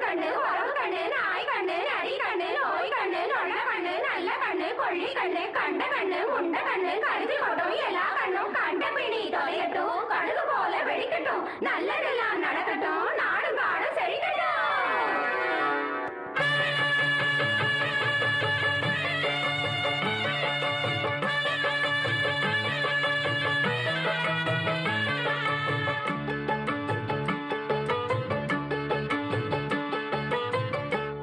கண்ணு உறவு கண்ணு நாய் கண்ணு நரி கண்ணு நோய் கண்ணு நொல்ல கண்ணு நல்ல கண்ணு கொள்ளி கண்ணு கண்ட கண்ணு முண்ட கண்ணு கருதி கொட்டும் எல்லா கண்ணும் கண்ட பிணி தொலையட்டும் கழுகு போல வெடிக்கட்டும் நல்லதெல்லாம் நடக்கட்டும் நாடும் காடும் செழிக்கட்டும்.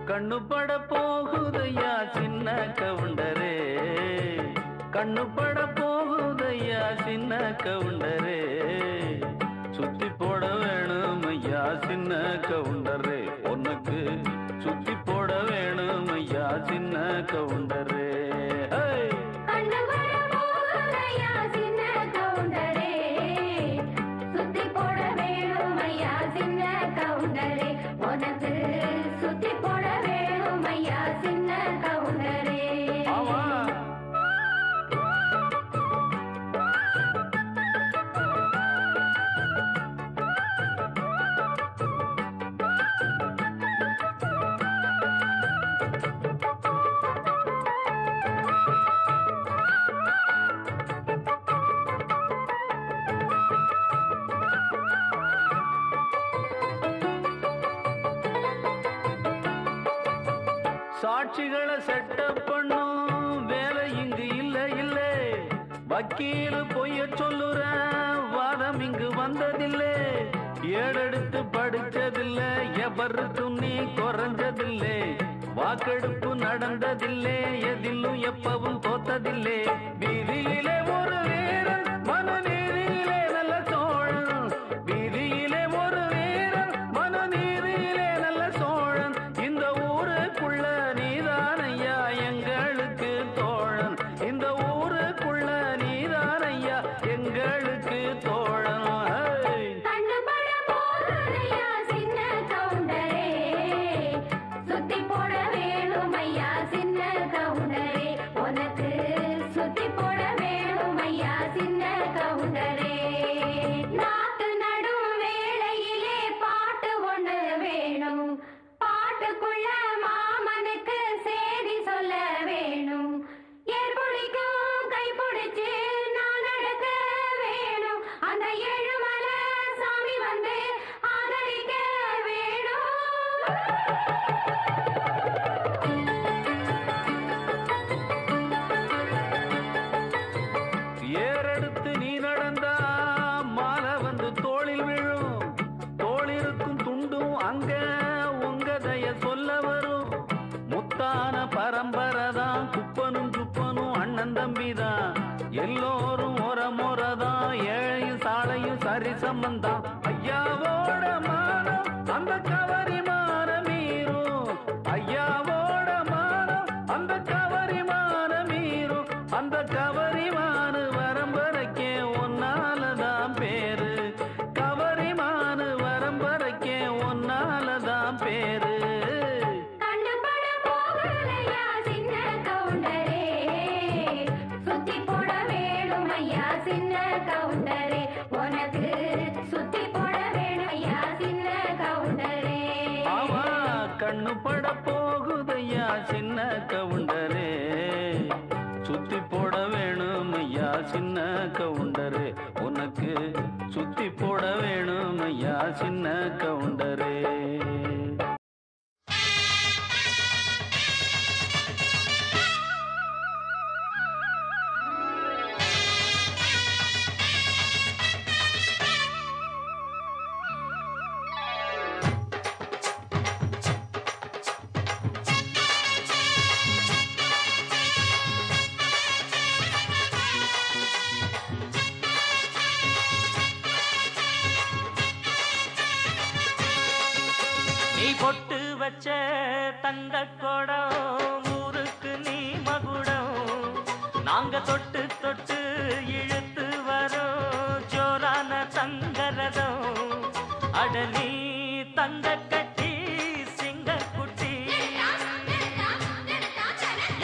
கண்ணு பட போகுதையா சின்ன கவுண்டரே, கண்ணு பட போகுதையா சின்ன கவுண்டரே, சுத்தி போட வேணும் ஐயா சின்ன கவுண்டரே, உனக்கு சுத்தி போட வேணும் ஐயா சின்ன கவுண்டரே. சாட்சிகளை செட்டப் பண்ணும் வேலை இங்கு இல்ல இல்ல, வக்கீல் பொய்ய சொல்லுற வாதம் இங்கு வந்ததில்லை, ஏடெடுத்து படிச்சதில்லை எவருக்கும் நீ குறைஞ்சதில்லை, வாக்கெடுப்பு நடந்ததில்லை எதிலும் எப்பவும் தோத்ததில்லை, வீதியிலே ஒரு வீரன் மனுநீதியிலே நல்ல சோழன், வீதியிலே ஒரு வீரன் மனுநீதியிலே நல்ல சோழன், இந்த ஊருக்குள்ள நீதானையா எங்களுக்கு தோழன், இந்த ஊருக்குள்ள நீதானையா எங்களுக்கு தோழன். ஏறெடுத்து நீ நடந்தா மாலை வந்து தோளில் விழும், தோளிருக்கும் துண்டும் அங்க உங்கதைய சொல்ல வரும், முத்தான பரம்பரைதான் குப்பனும் குப்பனும் அண்ணன் தம்பிதான், எல்லோரும் முறைதான் ஏழையும் சாலையும் சரி சம்பந்தான், ஐயாவோட மானம் அந்த கவரி மான மீறும், ஐயாவோட மானம் அந்த கவரி மான மீறும், அந்த கவரி மானு வரம்பரைக்கே ஒன்னாலதான் பேரு, கவரி மானு வரம்பரைக்கே ஒன்னாலதான் பேரு. கண்ணு பட போகுதையா சின்ன கவுண்டரே, சுத்தி போட வேணும் ஐயா சின்ன கவுண்டரே, உனக்கு சுத்தி போட வேணும் ஐயா சின்ன கவுண்டரே. பொட்டு வச்ச தங்க கொடம் ஊருக்கு நீ மகுடம், நாங்க தொட்டு தொட்டு இழுத்து வரோம் ஜோரான தங்கரதம், அடலி தங்க கட்டி சிங்க குட்டி,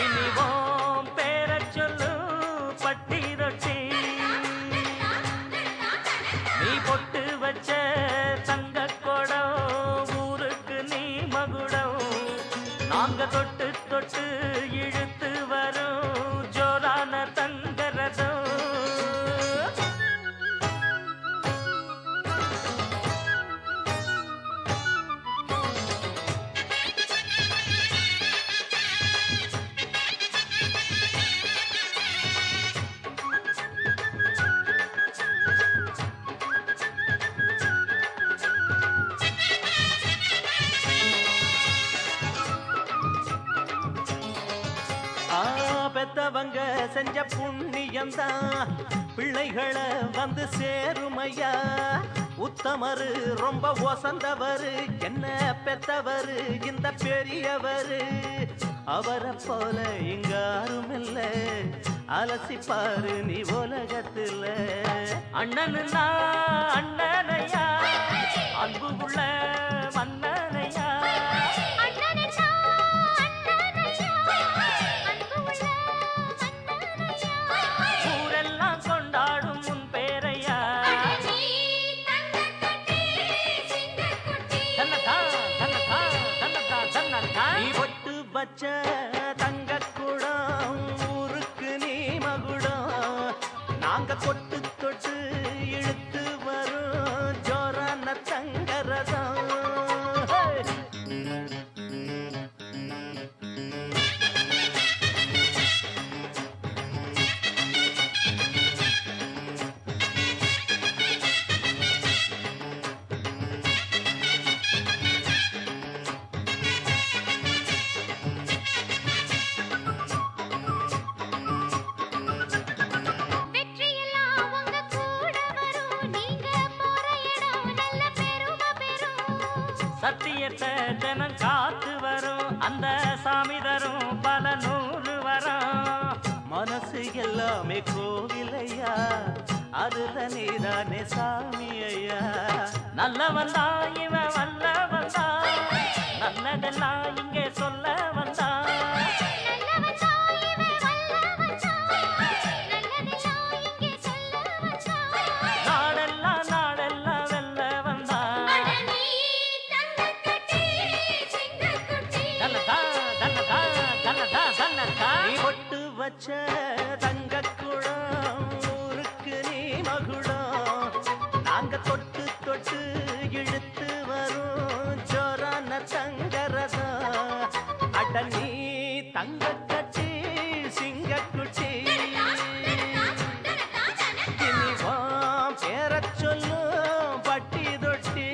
இனிவோம் பேர சொல்லு பட்டி ரொட்டி, நீ பொட்டு வச்ச தங்க கொடம் ஊருக்கு நீ மகுடம், நாங்க தொட்டு தொட்டு இழுத்து வரும் ஜோரான தங்கரதம். பெத்தவங்க செஞ்ச புண்ணியம்தான் பிள்ளைகளை வந்து சேருமையா. உத்தமரு ரொம்ப ஒசந்தவரு என்ன பெத்தவரு இந்த பெரியவரு. அவரை போல இங்க யாரும் இல்ல அலசிப்பாரு நீ உலகத்துல. அண்ணனுன்னா அண்ணனையா அன்பு உள்ள மன்னனையா. ஊரெல்லாம் கொண்டாடும் உன் பேரையா. நீ ஒட்டு வச்ச தங்க குடம் ஊருக்கு நீ மகுடம். நாங்க தொட்டு தொட்டு இழுத்து வரும் ஜோரான தங்கரதம். சத்தியத்தை தினம் காத்து வரும் அந்த சாமி தரும் பல நூறு வரும். மனசு எல்லாமே கோவிலையா அதுல நீதானே சாமி ஐயா. நல்லவன் தான் இவன் வல்லவன் தான் நல்லதெல்லாம் இங்கே சொல்ல வந்தான். வச்ச தங்க குடம் ஊருக்கு நீ மகுடம். நாங்க தொட்டு தொட்டு இழுத்து வரும் ஜோரான தங்கரதம். அட நீ தங்க கட்டி சிங்க குட்டி இனிவாம் பேர சொல்லும் பட்டி தொட்டி.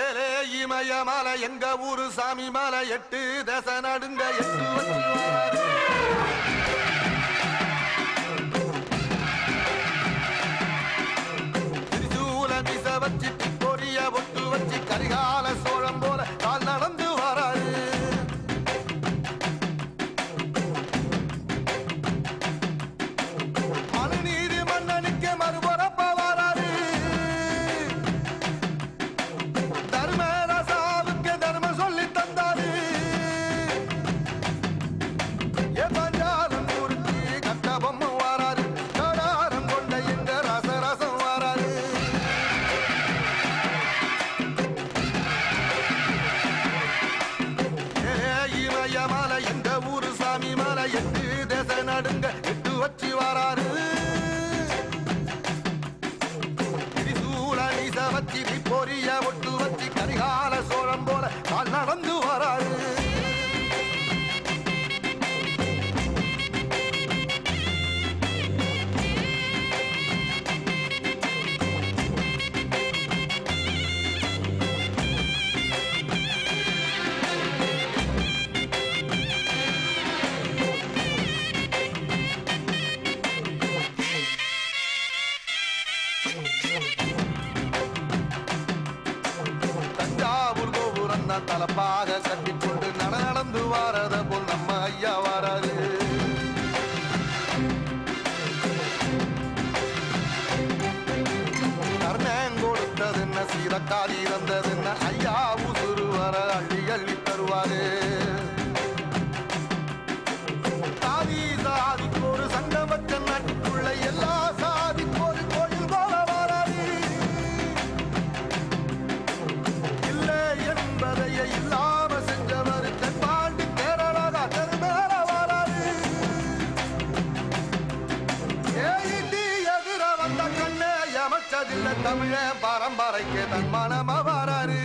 ஏலே இமய மலை எங்க ஊரு சாமி மலை 8 தசை நடுங்க 8 வச்சு திருச்சூல மிச வச்சு பொரிய ஒட்டு வச்சு கரிகால சோழம் போல கால் நடந்து வராரு. மனுநீதி மன்னனுக்கு மறுபுறப்ப வராரு. தர்மராசாவுக்கு தர்மம் சொல்லி தந்தாரு. பஞ்சாலம் கட்ட பொம்மை வராரு. கடாரம் கொண்ட எங்க ரசரசம் வராரு. இமய மலை எங்க ஊரு சாமி மலை 8 தேச நடுங்க 8 வச்சு வராரு. வச்சு பொரிய ஒட்டு வச்சு கரிகால சோழம் போல கால் நடந்து வராரு. தலப்பாக கட்டிக்கொண்டு நடந்து வாரத போல் நம்ம ஐயா வராது. கர்ணன் கொடுத்தது என்ன சீதக்காரி இருந்தது என்ன ஐயா உசுருவ வர அள்ளி அள்ளி தருவாரு. சாதி சாதிக்கு ஒரு சங்கம் வச்ச நாட்டுக்குள்ள எல்லா சாதிக்கு ஒரு கோயில் போல வராது. இல்லை என்பதையே இல்லாம செஞ்சவர் தென்பாண்டி கேரளா தெருமேல வராது. ஏயிட்டி எதிர வந்த கண்ணே அமைச்சதில்லை தமிழ பரம்பரைக்கு தன் மனமா வராரு.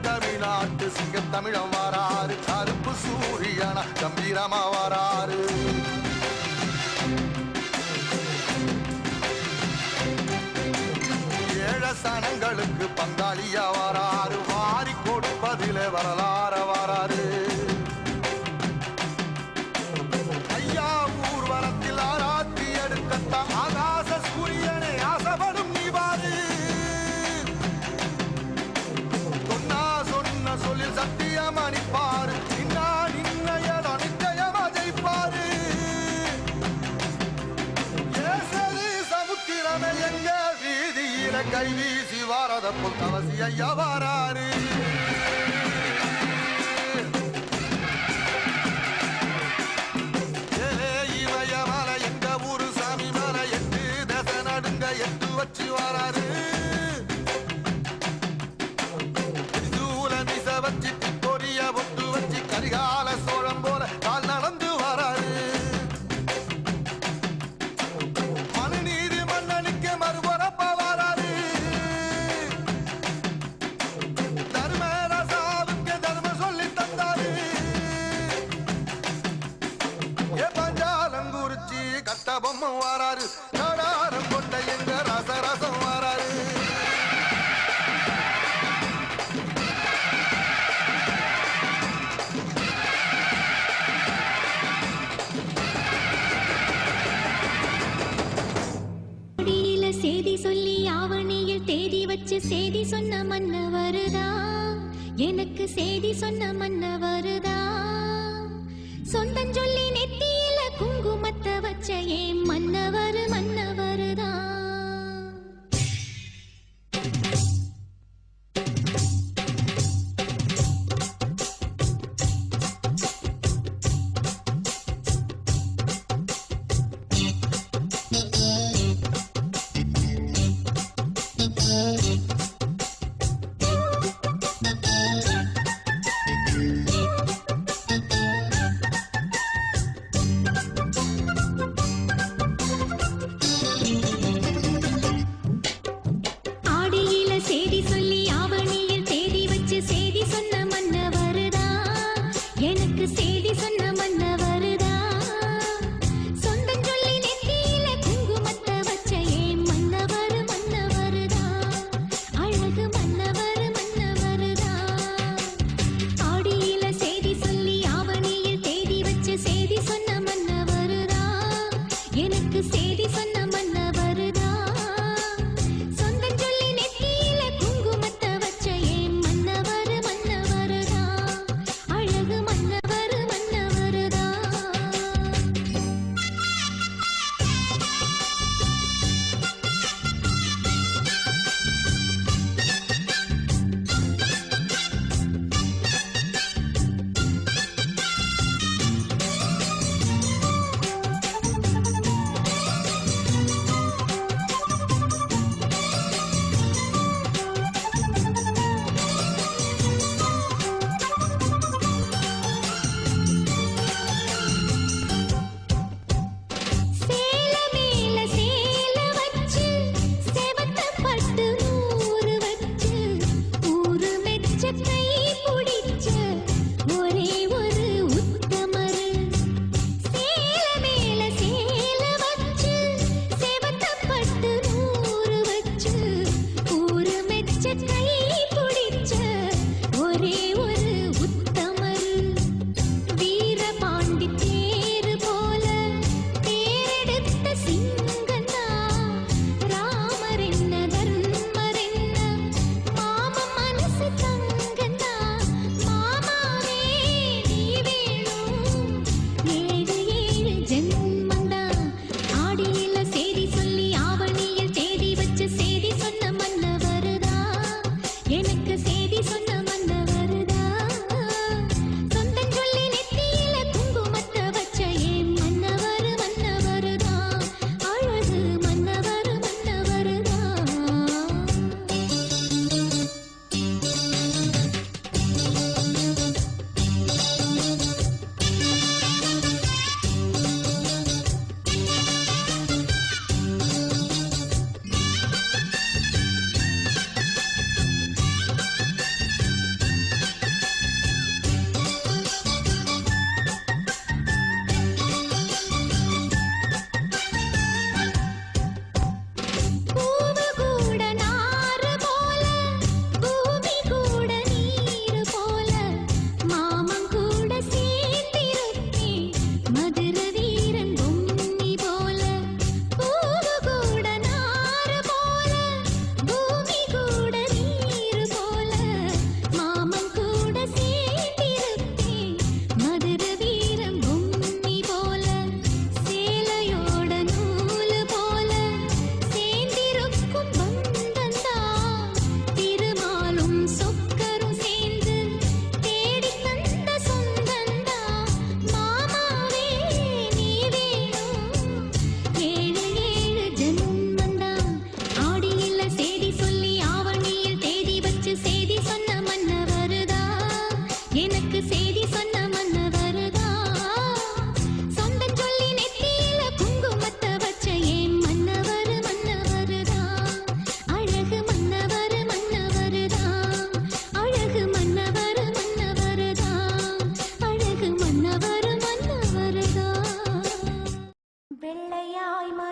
தமிழ்நாட்டு சிங்க தமிழம் வாராரு. கருப்பு சூரியனா கம்பீரமா வாராரு. ஏழ சனங்களுக்கு பங்காளியா வாராரு. வாரி கொடுப்பதிலே வரலாற வாராரு. ஐயா ஊர்வலத்தில் ஆராத்தி எடுக்கத்தான் ஆகாச சூரியனை ஆசைப்படும் நீ வாரு. சொல்லில் சத்தியம் அணிப்பாரு. நின்னையட நிச்சயமா ஜெயிப்பாரு. ஏசரி சமுத்திரமே எங்க வீதியில கை வீசி வாரத புல் கவசி ஐயா வாராரு. இமய மலை எங்க ஊரு சாமி மலை 8 தசை நடுங்க 8 வச்சு வாராரு. வச்சு பொரிய ஒட்டு வச்சு கரிகால சோழம் போல கால் நடந்து வராரு. மனுநீதி மன்னனுக்கு மறுபரப்ப வராரு. தர்மராசாவுக்கு தர்மம் சொல்லி தந்தாரு. ஏ பஞ்சாலங்குறிச்சி கட்ட பொம்மை வராரு. கடாரம் கொண்ட எங்க ரசரசம் வராரு. சேதி சொல்லி ஆவணியில் தேதி வச்சு சேதி சொன்ன மன்ன வருதா. எனக்கு சேதி சொன்ன மன்ன வருதா. சொந்தம் சொல்லி நெத்தியில குங்குமத்தை வச்ச ஏன் மன்னவர் மன்னவருதா.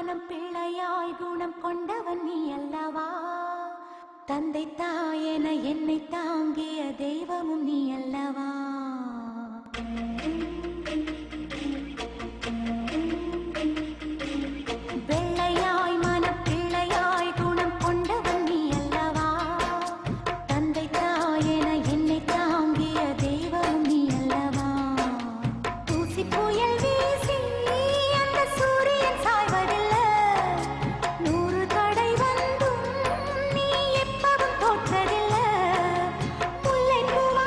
மனம் பிள்ளையாய் குணம் கொண்டவன் நீ அல்லவா தந்தை தாயென என்னை தாங்கிய தெய்வமும் நீ அல்லவா வெள்ளையாய் மனம் பிள்ளையாய் குணம் கொண்டவன் நீ அல்லவா தந்தை தாயென என்னை தாங்கிய தெய்வமும் நீ அல்லவா தூசி புயல் வீசி அந்த சூரியன் சாய்வதில்லை 100 தடை வந்தும் நீ எப்பவும் தோற்றதில்லை முல்லை பூவா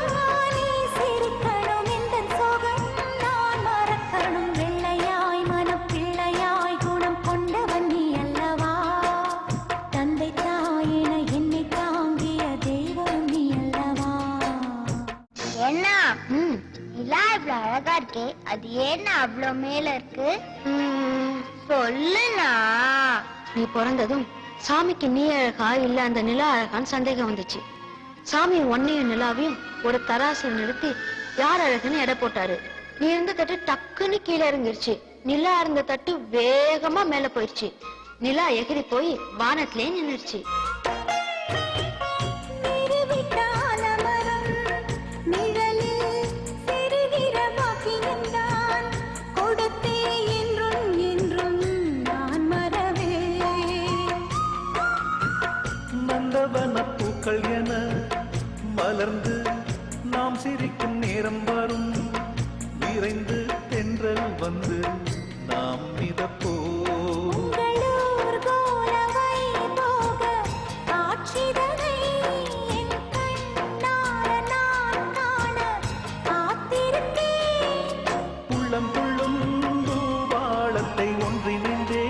நீ சிரிக்கணும் இந்த சோகம் நான் மறக்கணும் வெள்ளையாய் மனம் பிள்ளையாய் குணம் கொண்டவன் நீ அல்லவா தந்தை தாயென என்னை தாங்கிய தெய்வம் நீ அல்லவா என்ன நிலா இவ்வளவு அழகா இருக்கே அது ஏன்னா அவ்வளவு மேல இருக்கு சொல்லுனா நீ பிறந்ததும் சாமிக்கு நீ அழகா இல்ல அந்த நிலா அழகான்னு சந்தேகம் வந்துச்சு சாமி ஒன்னையும் நிலாவையும் ஒரு தராசில் நிறுத்தி யார் அழகுன்னு எடை போட்டாரு நீ இருந்த தட்டு டக்குன்னு கீழே இறங்கிருச்சு நிலா இருந்த தட்டு வேகமா மேல போயிடுச்சு நிலா எகிரி போய் வானத்திலே நின்னுடுச்சு நிறுவிட்டான மரம் நிழலில் சிறுகிற பாக்கியம்தான் கொடுத்தே என்றும் என்றும் நான் மறவே நந்தவன பூக்கள் என மலர்ந்து நாம் சிரிக்கும் நேரம் வரும் விரைந்து தென்றல் வந்து நாம் மிதப்போ உங்களூர் கோலவை போக காட்சிதனை என் கண்ணார நான் காண காத்திருக்கேன் உள்ளம் துள்ளும் தூவாளத்தை ஒன்றிணைந்தே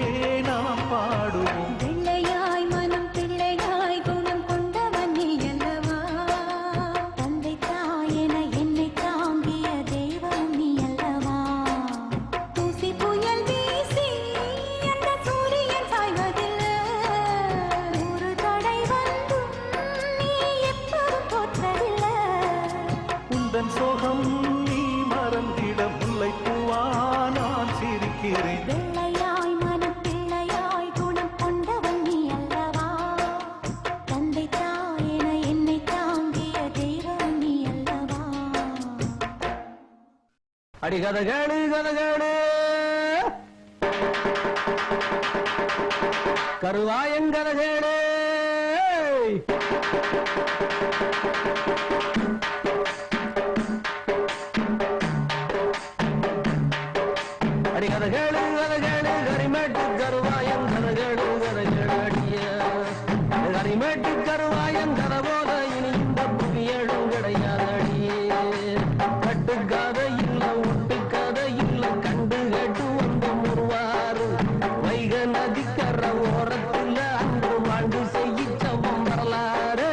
நாம் பாடுவோம் வெள்ளையாய் மனம் பிள்ளையாய் குணம் கொண்டவன் நீ அல்லவா தந்தை தாயென என்னை தாங்கிய தெய்வம் நீ அல்லவா தூசி புயல் வீசி அந்த சூரியன் சாய்வதில்லை 100 தடை வந்தும் நீ எப்பவும் தோற்றதில்லை உந்தன் சோகம் நீ மறந்திட முல்லை பூவா நான் சிரிக்கிறேன் வெள்ளையாய் மனம் பிள்ளையாய் குணம் கொண்டவன் நீ அல்லவா தந்தை தாயென என்னை தாங்கிய தெய்வம் நீ அல்லவா அடி கதகேடு கதகேடு கருவாயன் கதகேடு அடி கதகேடு கதகேடு கரிமேட்டு கருவாயன் கதகேடு கதகேடு அடிய கரிமேட்டு கருவாயன் கதை போல இனி இந்த புவியேடும் கிடையாது அடியே கட்டுக்காத இல்ல ஒட்டுக்காத இல்ல கண்டு கேட்டு வந்து முருவாரு வைக நதிக்கர ஓரத்துல அன்று வாழ்ந்து செய்யிச்சவம் வரலாறு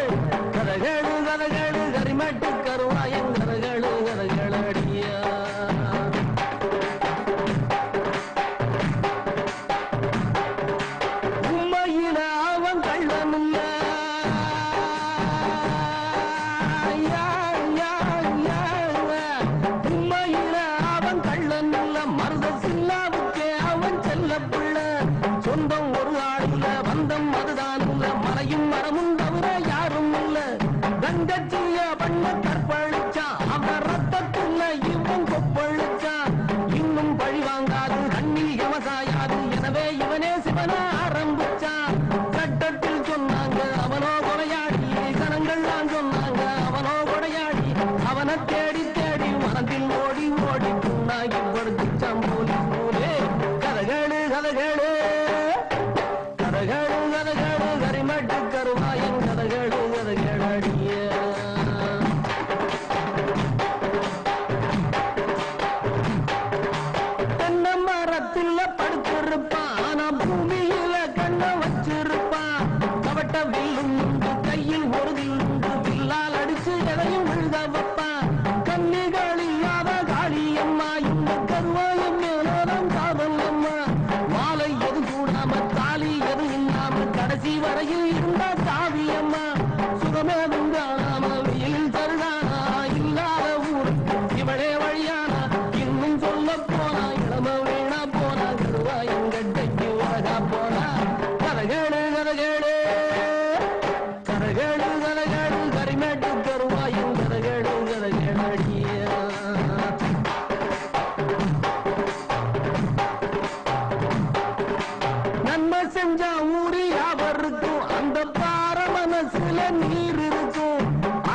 கதகேடு கதகேடு கரிமேட்டு கருவாயன் கதகேடு கதகேடு அடியா உண்மையில அவன் கள்ளமில்ல உண்மையில அவன் கள்ளன் இல்ல மருத சில்லாவுக்கே அவன் செல்ல பிள்ளை சொந்தம் ஒரு ஆள் இல்ல பந்தம் அதுதான் இல்ல மலையும் மரமும் தவிர யாரும் இல்ல தங்கச்சிய பண்ண கற்பழிச்சான் அவன் ரத்தத்துள்ள இவன் கொப்பழிச்சான் இன்னும் பழி வாங்காது கண்ணில் எமசாயாது எனவே இவனே சிவன ஆரம்பிச்சான் சட்டத்தில் சொன்னாங்க அவனோ கொலையாடி கணங்கள்லாம் சொன்னாங்க அவனோ கொடையாடி அவனை தேடி தேடி மனத்தில் ஓடி ஓடி புண்ணாகி படுத்துச்சான் போலி போலே கதகேடு கதகேடு கதகேடு கதகேடு கரிமட்டு கருவாயன் கதகேடு கதகேடு அடிய தென்னை மரத்தில் படுத்திருப்பான் ஆனா பூமியில கண்ண வச்சிருப்பான் கவட்ட வில்லும் உண்டு கையில் ஒரு உண்டு வில்லால் அடிச்சு எதையும் விழுத வைப்பான் கண்ணிகள் இல்லாத காளியம்மா இந்த கருவாயம் மேலோரம் காதல் அம்மா மாலை எது தஞ்சாவூர் யாவருக்கும் அந்த பார மனசுல நீர் இருக்கும்.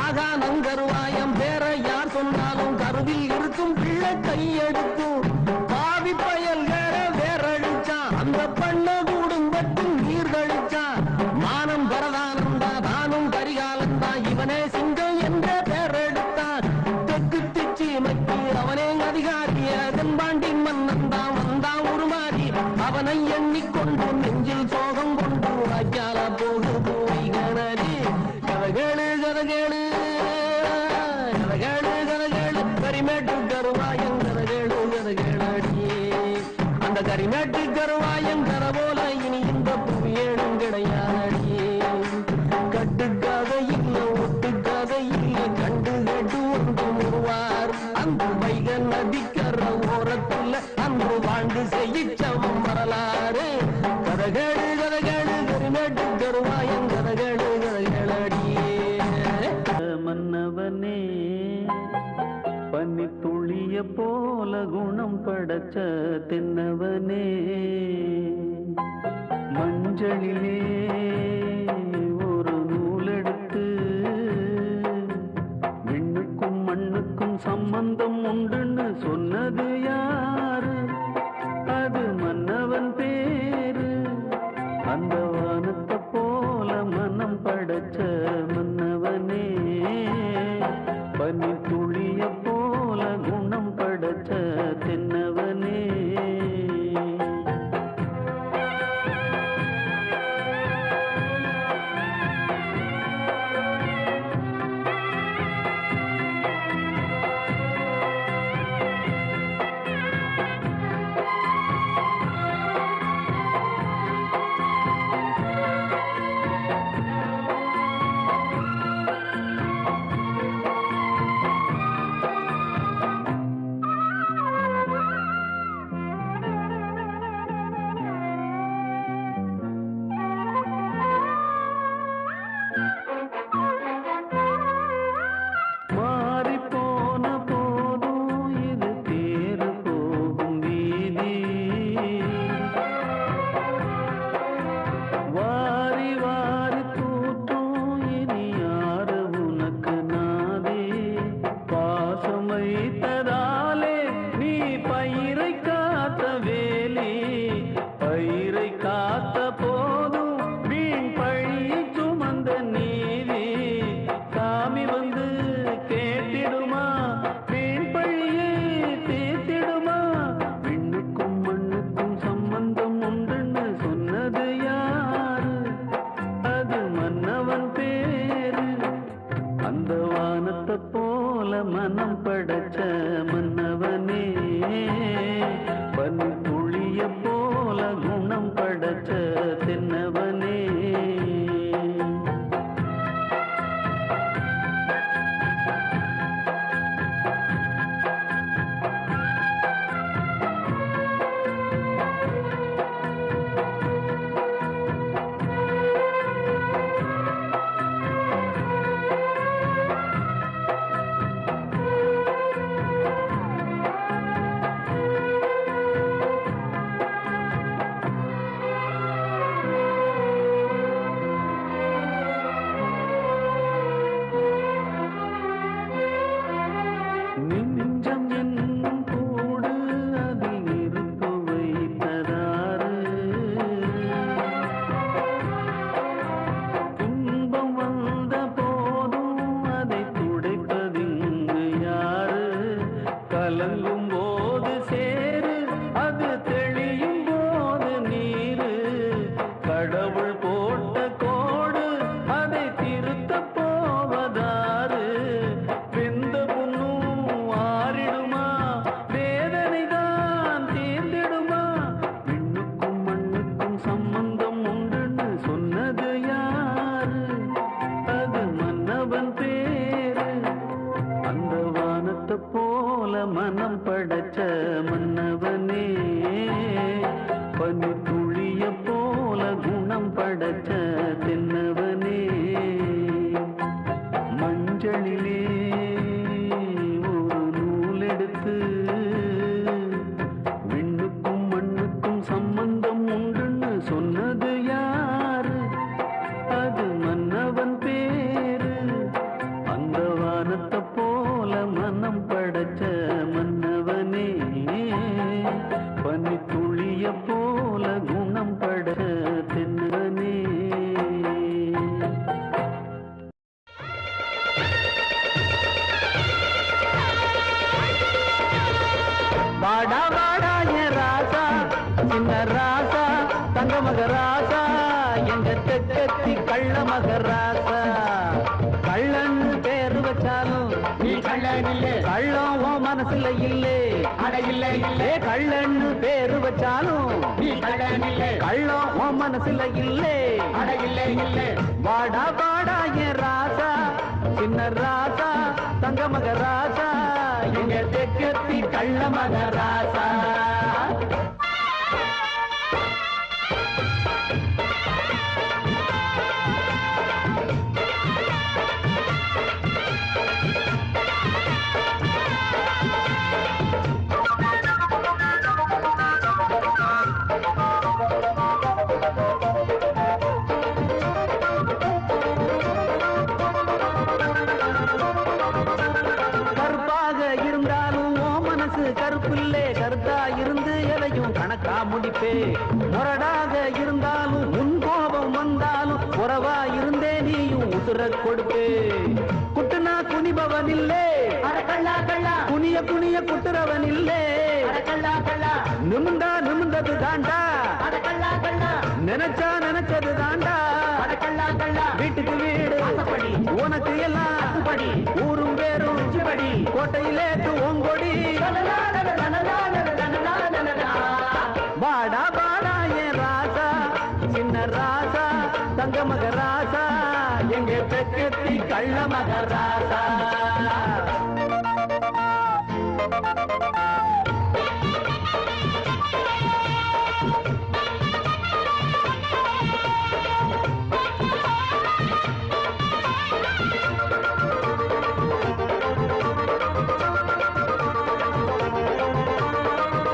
ஆகானம் கருவாயம் வேற யார் சொன்னாலும் கருவில் இருக்கும் பிள்ளை கையெடுக்கும். பாவி பயல்களை வேறழிச்சான் அந்த பண்ண குடும்பத்தில் நீர் கழிச்சான். மானம் பரதானந்தா தானும் கரிகாலந்தா இவனே சிங்கம் என்ற பெயரெடுத்தான். தெற்கு திச்சிமைக்கு அவனே அதிகாரிய தென்பாண்டி மன்னன் தான் வந்தான் உருமாறி. அவனை எண்ணிக்கொண்டு நெஞ்சில் சோகம் கொண்டு வாய்க்கால போகு போய் கணடி. கதகேளு கதகேளு கதகேளு கதகேளு கரிமேட்டு கருவாயன் கதகேளு கதகேளடி. அந்த கரிமேட்டு கருவாயன் கர போல இனி இந்த புவியேடும் கிடையாதடி. கட்டுக்காக இல்ல ஒட்டுக்காக இல்ல கண்டு கட்டு ஒன்று முருவார். அந்த வைக நதிக்கர ஓரத்துல அன்று வாழ்ந்து செய்யிச்சவம் வரலாறு. கதகேடு கதகேடு கரிமேட்டு கருவாயன் கதகேடு கதகேளடியே. மன்னவனே பனி துளிய போல குணம் படைச்ச தென்னவனே, மஞ்சளிலே ஒரு நூலெடுத்து விண்ணுக்கும் மண்ணுக்கும் சம்பந்தம் உண்டுன்னு சொன்னது யாரு? அது மன்னவன் பேரு. அந்த வானத்தை போல மனம் படைச்ச மன்னவனே, பனி துளிய போல குணம் படைச்ச தென்னவனே. சொன்னது ராசா தங்க மகராசா எங்க தெக்கத்தி கள்ள மகராசா கள்ளன்னு பேரு வச்சாலும் நீ கள்ளன் இல்லே கள்ளம் உன் மனசுல இல்லே அட இல்ல இல்லே கள்ளன்னு பேரு வச்சாலும் நீ கள்ளன் இல்லே கள்ளம் உன் மனசுல இல்லே அட இல்ல இல்லே வாடா வாடா என் ராசா சின்ன ராசா தங்க மகராசா எங்க தெக்கத்தி கள்ள மகராசா கருப்பில்லே கருத்தா இருந்து எதையும் கணக்கா முடிப்பே முரடாக இருந்தாலும் உன் கோபம் வந்தாலும் உறவா இருந்தே நீயும் உசுர கொடுப்பே குட்டுனா குனிபவன் இல்லே குனிய குனிய குட்டுறவன் இல்லே நிமிந்தா நிமிந்தது தாண்டா நினைச்சா நினைச்சது தாண்டா வீட்டுக்கு வீடு உனக்கு எல்லாம் ஊரும் பேரும் கோட்டையிலேட்டு ஓங்கொடி வாடா வாடா என் ராசா சின்ன ராசா தங்க மகராசா எங்க தெக்கத்தி கள்ள மகராசா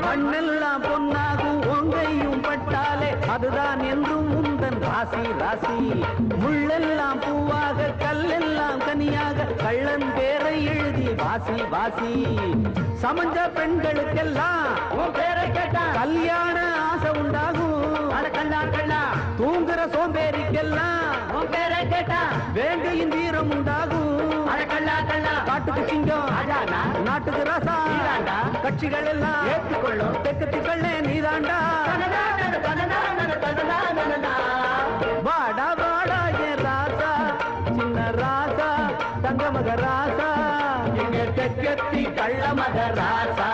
மண்ணெல்லாம் பொன்னாகும் ஒங்கையும் பட்டாலே அதுதான் என்றும் உந்தன் ராசி ராசி முள்ளெல்லாம் பூவாக கல்லெல்லாம் கனியாக கள்ளன் பேரை எழுதி வாசி வாசி சமஞ்ச பெண்களுக்கெல்லாம் கல்யாண ஆசை உண்டாகும் தூங்குற சோம்பேறிக்கெல்லாம் வேங்கையின் வீரம் உண்டாகும் காட்டுக்கு சிங்கம் நாட்டுக்கு ராசா கட்சிகள் எல்லாம் ஏற்றுக்கொள்ளும் தெக்கத்தி கள்ளே நீதாண்டா வாடா வாடா என் ராசா சின்ன ராசா தங்க மகராசா எங்க தெக்கத்தி கள்ள மகராசா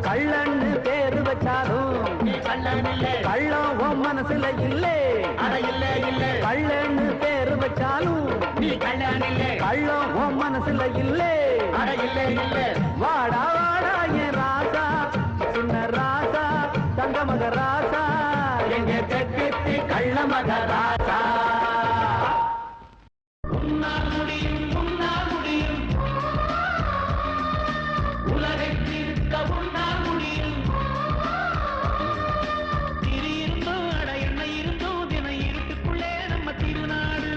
கள்ளன்னு பேரு வச்சாலும் கள்ளம் உன் மனசுல இல்லே கள்ளன்னு பேரு வச்சாலும் கள்ளம் உன் மனசுல இல்லே வாடா வாடா என் ராசா சின்ன ராசா தங்க மகராசா எங்க தெக்கத்தி கள்ள மகராசா உன்னால் முடியும் உன்னால் முடியும் உலகை தீர்க்க உன்னால் முடியும் திரு இருந்தோ அட எண்ணெய் இருந்தோ தின இருட்டுக்குள்ளே நம்ம திருநாடு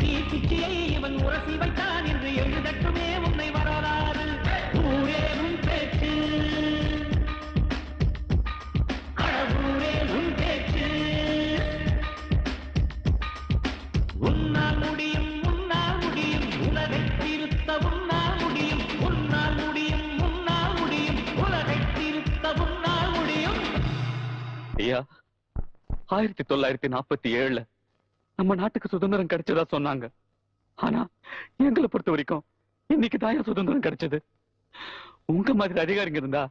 நீ பிச்சையை இவன் உரசி வைத்தான் என்று எழுதட்டுமே உன்னை வரலாறு ஊரேறும் பேச்சு கடவுளே உன் பேச்சு உன்னால் முடியும் உலகை திருத்த உன்னால் முடியும் உன்னால் முடியும் உலகை திருத்த உன்னால் முடியும் ஐயா 1947 நம்ம நாட்டுக்கு சுதந்திரம் கிடைச்சதா சொன்னாங்க. ஆனா எங்களை பொறுத்த வரைக்கும் இன்னைக்கு தான் சுதந்திரம் கிடைச்சது. உங்க மாதிரி அதிகாரிங்க இருந்தா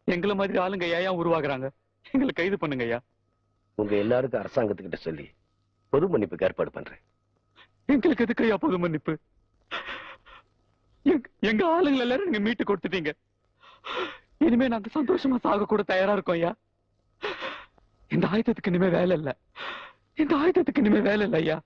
எங்களை மாதிரி ஆளுங்க ஏன் உருவாக்குறாங்க? எங்களை கைது பண்ணுங்க ஐயா. உங்க எல்லாருக்கும் அரசாங்கத்துக்கிட்ட சொல்லி பொது மன்னிப்புக்கு ஏற்பாடு பண்றேன். எங்களுக்கு எதுக்கு ஐயா பொது மன்னிப்பு? எங்க ஆளுங்களை எல்லாரும் நீங்க மீட்டு கொடுத்துட்டீங்க. இனிமே நாங்க சந்தோஷமா சாக கூட தயாரா இருக்கோம் ஐயா. இந்த ஆயுதத்துக்கு இனிமே வேலை இல்ல. இந்த ஆயுதத்துக்கு இனிமே வேலை இல்ல ஐயா.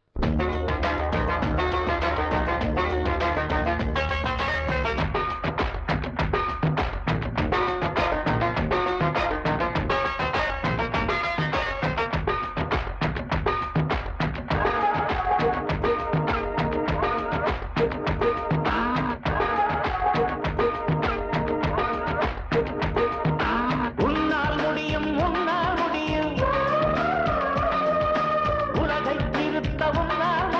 உலகை திருத்த உன்னால்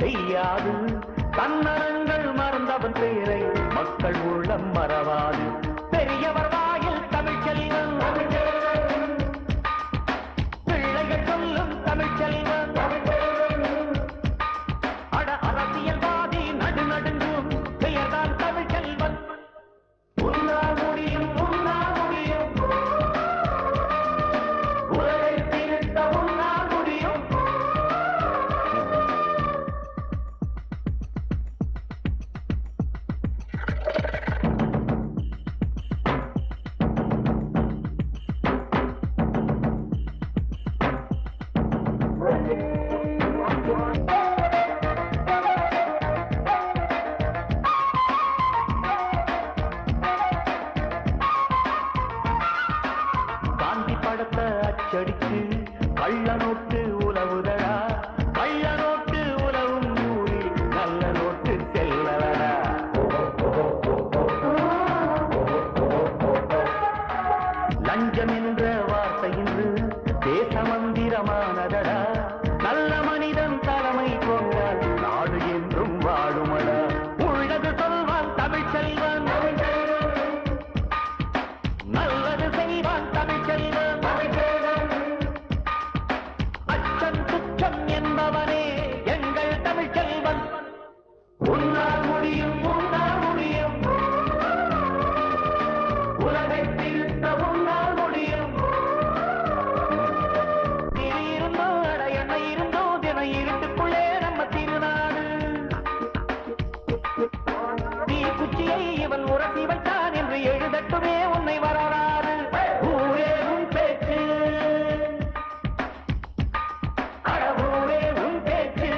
செய்யாது. தன்னலங்கள் மறந்தவன் பேரை மக்கள் உள்ளம் மறவாது. பெரியவர் வாயில் தமிழ் செல்வன், பிள்ளைகள் சொல்லும் தமிழ் செல்வன். அட அரசியல்வாதி நடுநடுங்கும் பெயர்தான் தமிழ் செல்வன். உன்னால் முடியும், உன்னால் முடியும், உலகை திருத்த உன்னால் முடியும். காந்தி படத்தை அச்சடிச்சு கள்ள நோட்டு உலவுதடா. கள்ள நோட்டு உலவும் ஊரில் நல்ல நோட்டு செல்லடா. லஞ்சம் என்ற வார்த்தை இன்று தேச மந்திரமானதடா. நல்ல மனிதன் தலைமை கொண்டால் நாடு என்றும் வாழுமடா. உள்ளது சொல்வான் தமிழ் செல்வன், நல்லது செய்வான் தமிழ் செல்வன். அச்சம் துச்சம் என்பவனே எங்கள் தமிழ் செல்வன். உன்னால் முடியும், உன்னால் முடியும், உலகை திருத்த உன்னால் முடியும். திரு இருந்தோ அட எண்ணெய் இருந்தோ தினம் இருட்டுக்குள்ளே நம்ம திருநாடு. தீ குச்சியை இவன் உரசி வைத்தான் என்று எழுதட்டுமே உன்னை வரலாறு. ஊரே உன் பேச்சு, அட ஊரே உன் பேச்சு.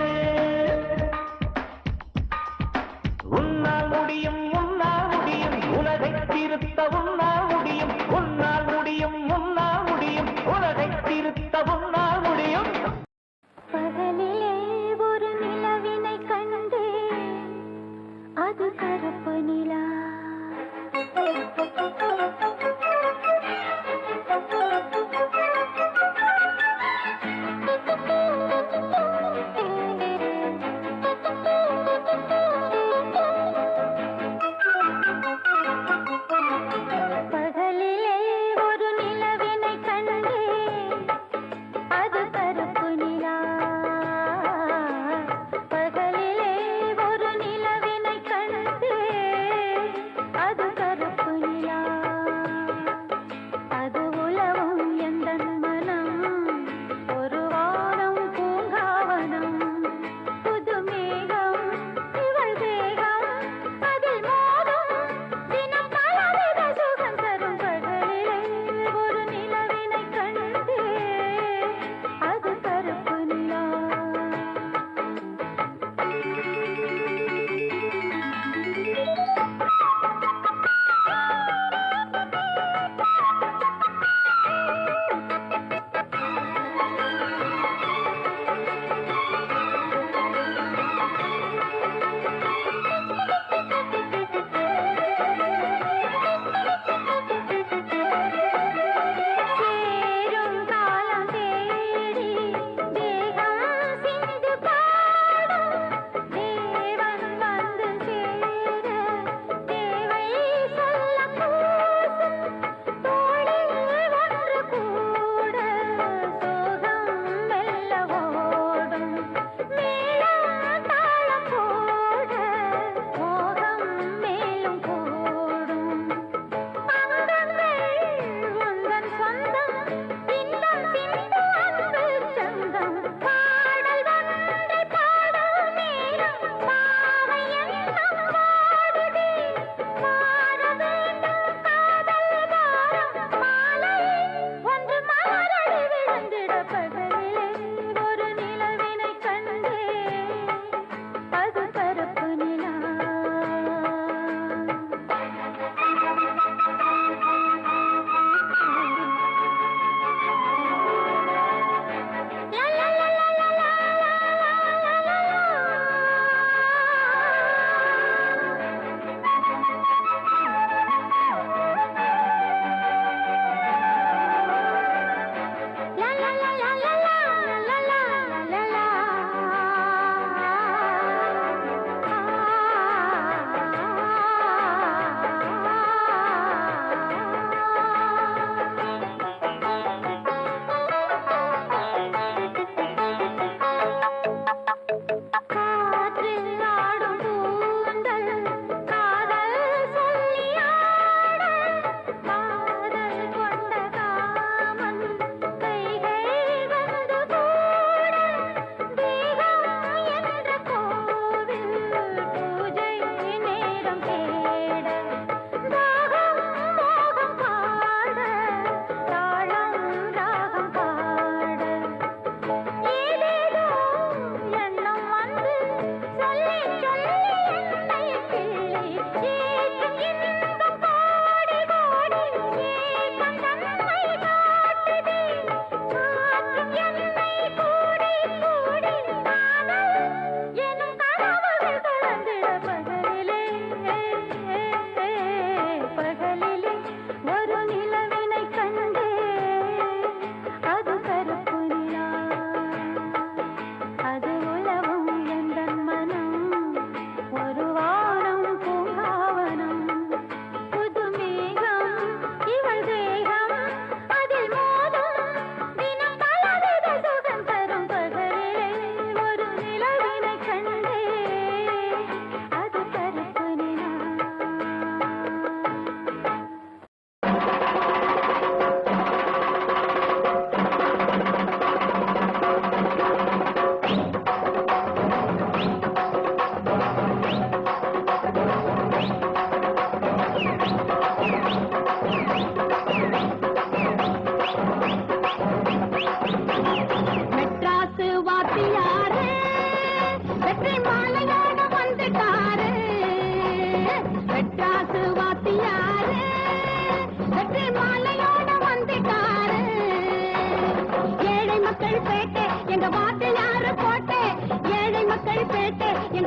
உன்னால் முடியும், உன்னால் முடியும், உலகை திருத்த உன்னால் முடியும். உன்னால் முடியும், உன்னால் முடியும், உலகை திருத்த உன்னால் முடியும். பகலிலே ஒரு நிலவினை கண்டு அது கருப்பு நிலா. பகலிலே ஒரு நிலவினை கண்டு அது கருப்பு நிலா. பகலிலே ஒரு நிலவினை கண்டு அது கருப்பு நிலா. அது உலவும் எந்தன் மனம் ஒரு வாரம் பூங்காவனம். புது மேகம் இவள் தேகம் அதில் மோதும் தினம் பலவித சுகம் தரும். பகலிலே ஒரு நிலவினை கண்டு அது கருப்பு நிலா. சேரும் காலம் தேடி தேகம் சிந்து பாடும். தேவன் வந்து சேர தேவை சொல்ல கூசும். தோளில் ஒன்று கூட சோகம் மெல்ல ஓடும். மேளம் தாளம் போட மோகம் மேலும் கூடும். அங்கங்கள் உந்தன் சொந்தம் இன்பம் சிந்து அன்பு சங்கம். பாடல் வந்தை பாடும் நேரம் பாவை எண்ணம் வாடுதே. மாற வேண்டும் காதல் பாரம் மாலை ஒன்று மலரடி விழுந்திட. பகலிலே ஒரு நிலவினை கண்டே அது கருப்பு நிலா. லா லா லா லா லா லா லா லா லா லா.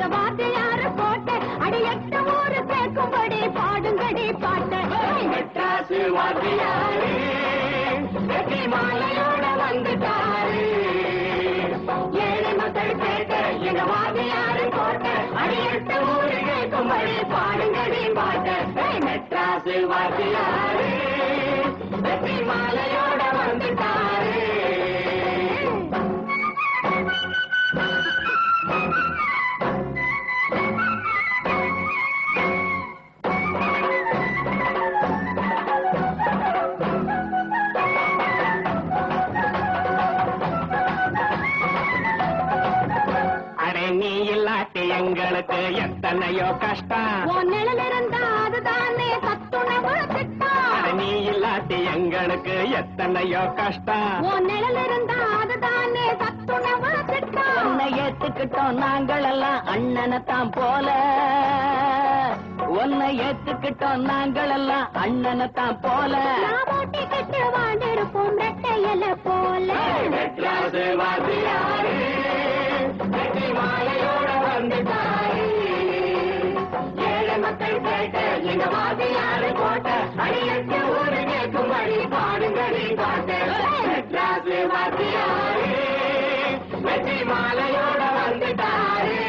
எங்க வாத்தியாரு போட்ட அடி 8 ஊரு கேட்கும்படி பாடுங்கடி பாட்ட மெட்ராசு வாத்தியாரு வெற்றி மாலையோட வந்துட்டாரு ஏழை மக்கள் கேட்ட எங்க வாத்தியாரு போட்ட அடி 8 ஊரு கேட்கும்படி பாடுங்கடி பாட்ட மெட்ராசு வாத்தியாரு வெற்றி மாலையோட வந்துட்டாரு எங்களுக்கு எத்தனையோ கஷ்டம் நிழலிருந்தா அதுதானே சத்துணவு திட்டம் நீ இல்லாட்டி எங்களுக்கு எத்தனையோ கஷ்டம் நிழலிருந்தா அதுதானே சத்துணவு திட்டம் உன்னை ஏத்துக்கிட்டோம் நாங்கள் எல்லாம் அண்ணனைத்தான் போல உன்னை ஏத்துக்கிட்டோம் நாங்கள் எல்லாம் அண்ணனைத்தான் போல ஓட்டிக்கிட்டு வாழ்ந்திருப்போம் ரெட்டையில போல மெட்ராசு வாத்தியாரு வெற்றி மாலையோட வந்துட்டாரு ஏழை மக்கள் கேட்ட எங்க வாத்தியாரு போட்ட அடி 8 ஊரு கேட்கும் அடி பாடுங்கடி பாட்ட மெட்ராசு வாத்தியாரு வெற்றி மாலையோட வந்துட்டாரு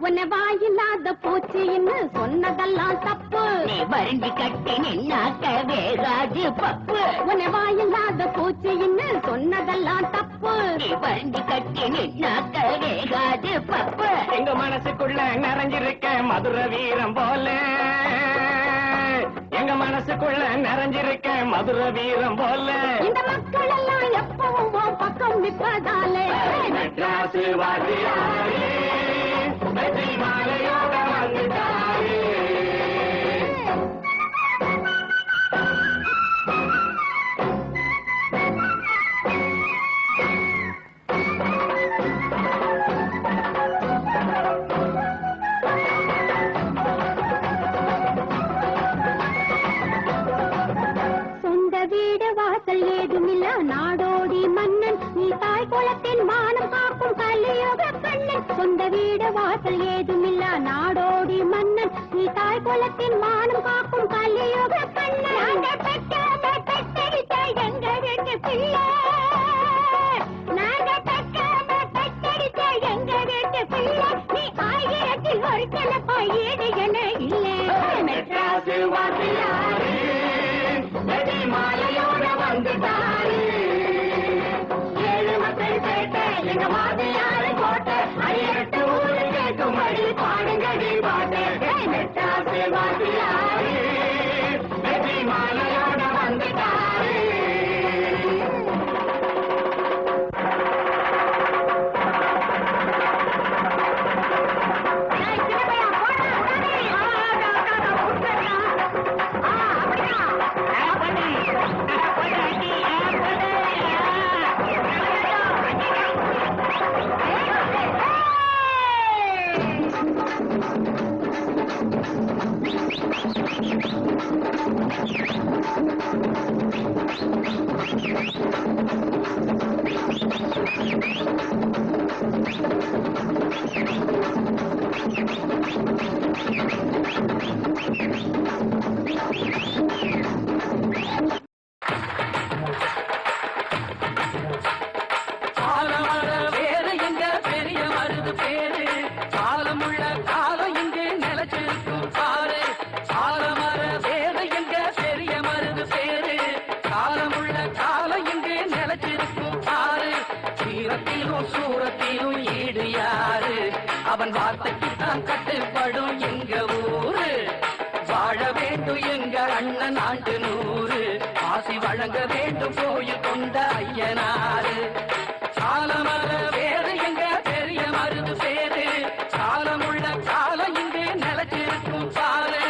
உன்னை வாயில்லாத பூச்சின்னு சொன்னதெல்லாம் தப்பு நீ வருண்டி கட்டி நின்னாக்க வேகாது பப்பு உன்னை வாயில்லாத பூச்சின்னு சொன்னதெல்லாம் தப்பு நீ வருண்டி கட்டி நின்னாக்க வேகாது பப்பு எங்க மனசுக்குள்ள நிறைஞ்சிருக்க மதுர வீரம் போல எங்க மனசுக்குள்ள நிறைஞ்சிருக்க மதுர வீரம் போல இந்த மக்கள் எல்லாம் எப்பவும் உன் பக்கம் நிற்பதாலே மெட்ராசு வாத்தியாரு வெற்றி மாலையோட வந்துட்டாரு சொந்த வீடு வாசல் ஏதுமில்ல நாடோடி மன்னன் நீ தாய் குலத்தின் மானம் காக்கும் கலியுக கண்ணன் சொந்த வீடு வாசல் ஏதுமில்ல நாடோடி மன்னன் நீ தாய் குலத்தின் மானம் காக்கும் கலியுக கண்ணன் பெற்றெடுத்த எங்க வீட்டு பிள்ளை நாங்க பெற்றெடுத்த எங்க வீட்டு பிள்ளை நீ 1000ல் ஒரு கிளப்பா ஈடு என இல்லை மெட்ராசு வாத்தியாரு வெற்றி மாலையோட வந்துட்டாரு ஏழு மக்கள் கேட்ட எங்க வாத்தியாரு போட்ட அடி 8 ஊரு கேட்கும் அடி பாடுங்கடி பாட்ட மெட்ராசு வாத்தியாரு வெற்றி மாலையோட வந்துட்டாரு சூரத்திலும் ஈடு யாரு அவன் வார்த்தைக்குத்தான் கட்டுப்படும் எங்க ஊரு வாழ வேண்டும் எங்க அண்ணன் ஆண்டு 100 ஆசி வழங்க வேண்டும் கோயில் கொண்ட ஐயனாரு காலமர வேறு எங்க பெரிய மருது பேரு காலமுள்ள காலம் இங்கு நிலச்சிருக்கும் பாரு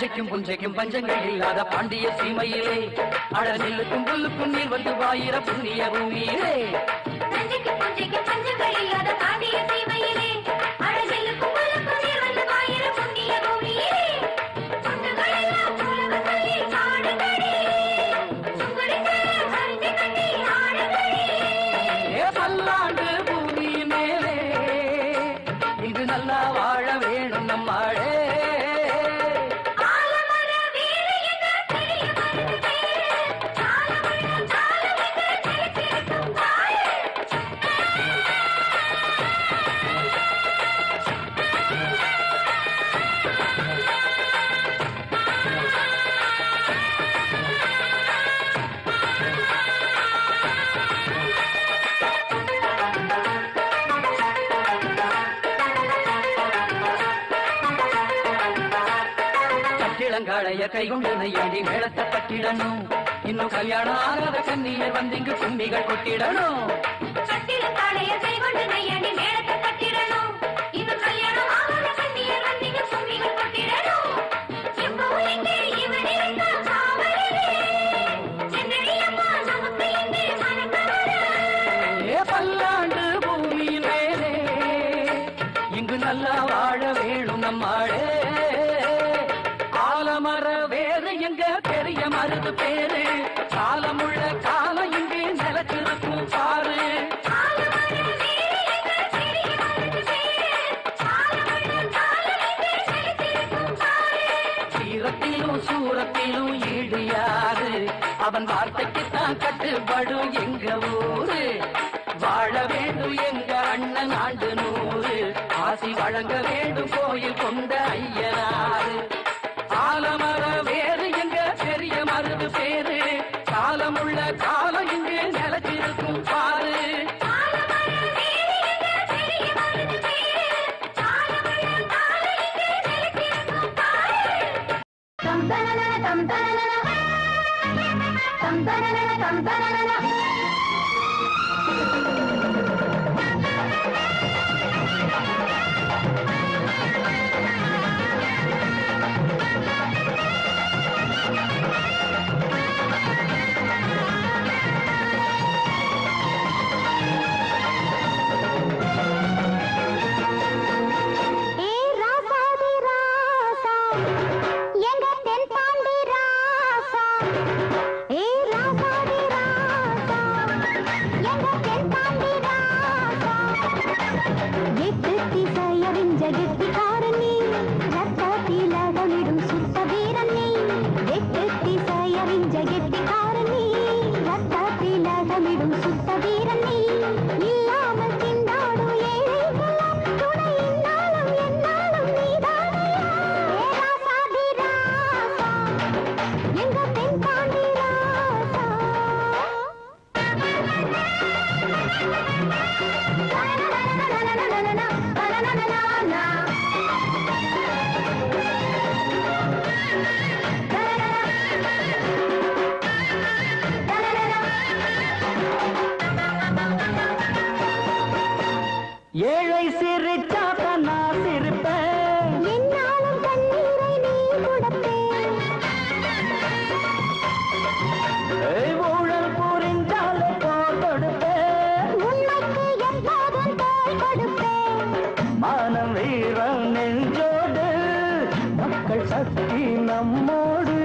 நஞ்சைக்கும் புஞ்சைக்கும் பஞ்சங்கள் இல்லாத பாண்டிய சீமையிலே அட நெல்லுக்கும் புல்லுக்கும் நீர் வந்து வாயிர புண்ணிய பூமியிலே நஞ்சைக்கும் புஞ்சைக்கும் பஞ்சங்கள் இல்லாத பாண்டிய சீமையிலே அட நெல்லுக்கும் புல்லுக்கும் நீர் வந்து வாயிர புண்ணிய பூமியிலே பொண்ணுகள் எல்லாம் உலக சொல்லி பாடுங்களே சுங்குடிக்கு கருதி கட்டி ஆடுங்களே பல்லாண்டு பூமி மேலே இது நல்லா வாழ வேணும் நம்மாளே கட்டிளங்காளைய கைகொண்டு நையாடி மேளத்தை கட்டிடணும் இன்னும் கல்யாணம் ஆகாத கண்ணியர் வந்து இங்கு கும்மிகள் கொட்டிடணும் கட்டிடத்தாளைய கைகொண்டு நையாடி மேளத்தை கட்டிடணும் இன்னும் கல்யாணம் ஆகாத கண்ணியர் வந்து இங்கு கும்மிகள் கொட்டிடணும் எப்பவும் எங்கே இவன் இருந்தா காவலிலே சென்னடி அம்மா நமக்கு எங்கே மனக்கவலை பல்லாண்டு பூமியின் மேலே இங்கு நல்லா வாழ வேணும் நம்மாளே ஆலமர வேறு எங்க பெரிய மருது பேரு காலமுள்ள காலம் இங்கே நிலச்சிருக்கும் பாரு சீரத்திலும் சூரத்திலும் ஈடியாரு அவன் வார்த்தைக்குத்தான் கட்டுப்படும் எங்க ஊரு வாழ வேண்டும் எங்க அண்ணன் ஆண்டு 100 ஆசி வழங்க வேண்டும் கோயில் கொண்ட ஐயனாரு ஆலமர வேறு எங்க பெரிய மருது பேரு காலமுள்ள காலம் இங்கு நிலச்சிருக்கும் பாரு தம் தனன தம் தனன தம் தனன தம் தனன ஏழை சிரிச்சாத்தான் நான் சிரிப்பேன் என்னாலும் கண்ணீரை நீ கொடுப்பேன் ஊழல் புரிந்தாலே போர் கொடுப்பேன் உண்மைக்கு எப்போதும் தோள் கொடுப்பேன் மானம் வீரம் நெஞ்சோடு மக்கள் சக்தி நம்மோடு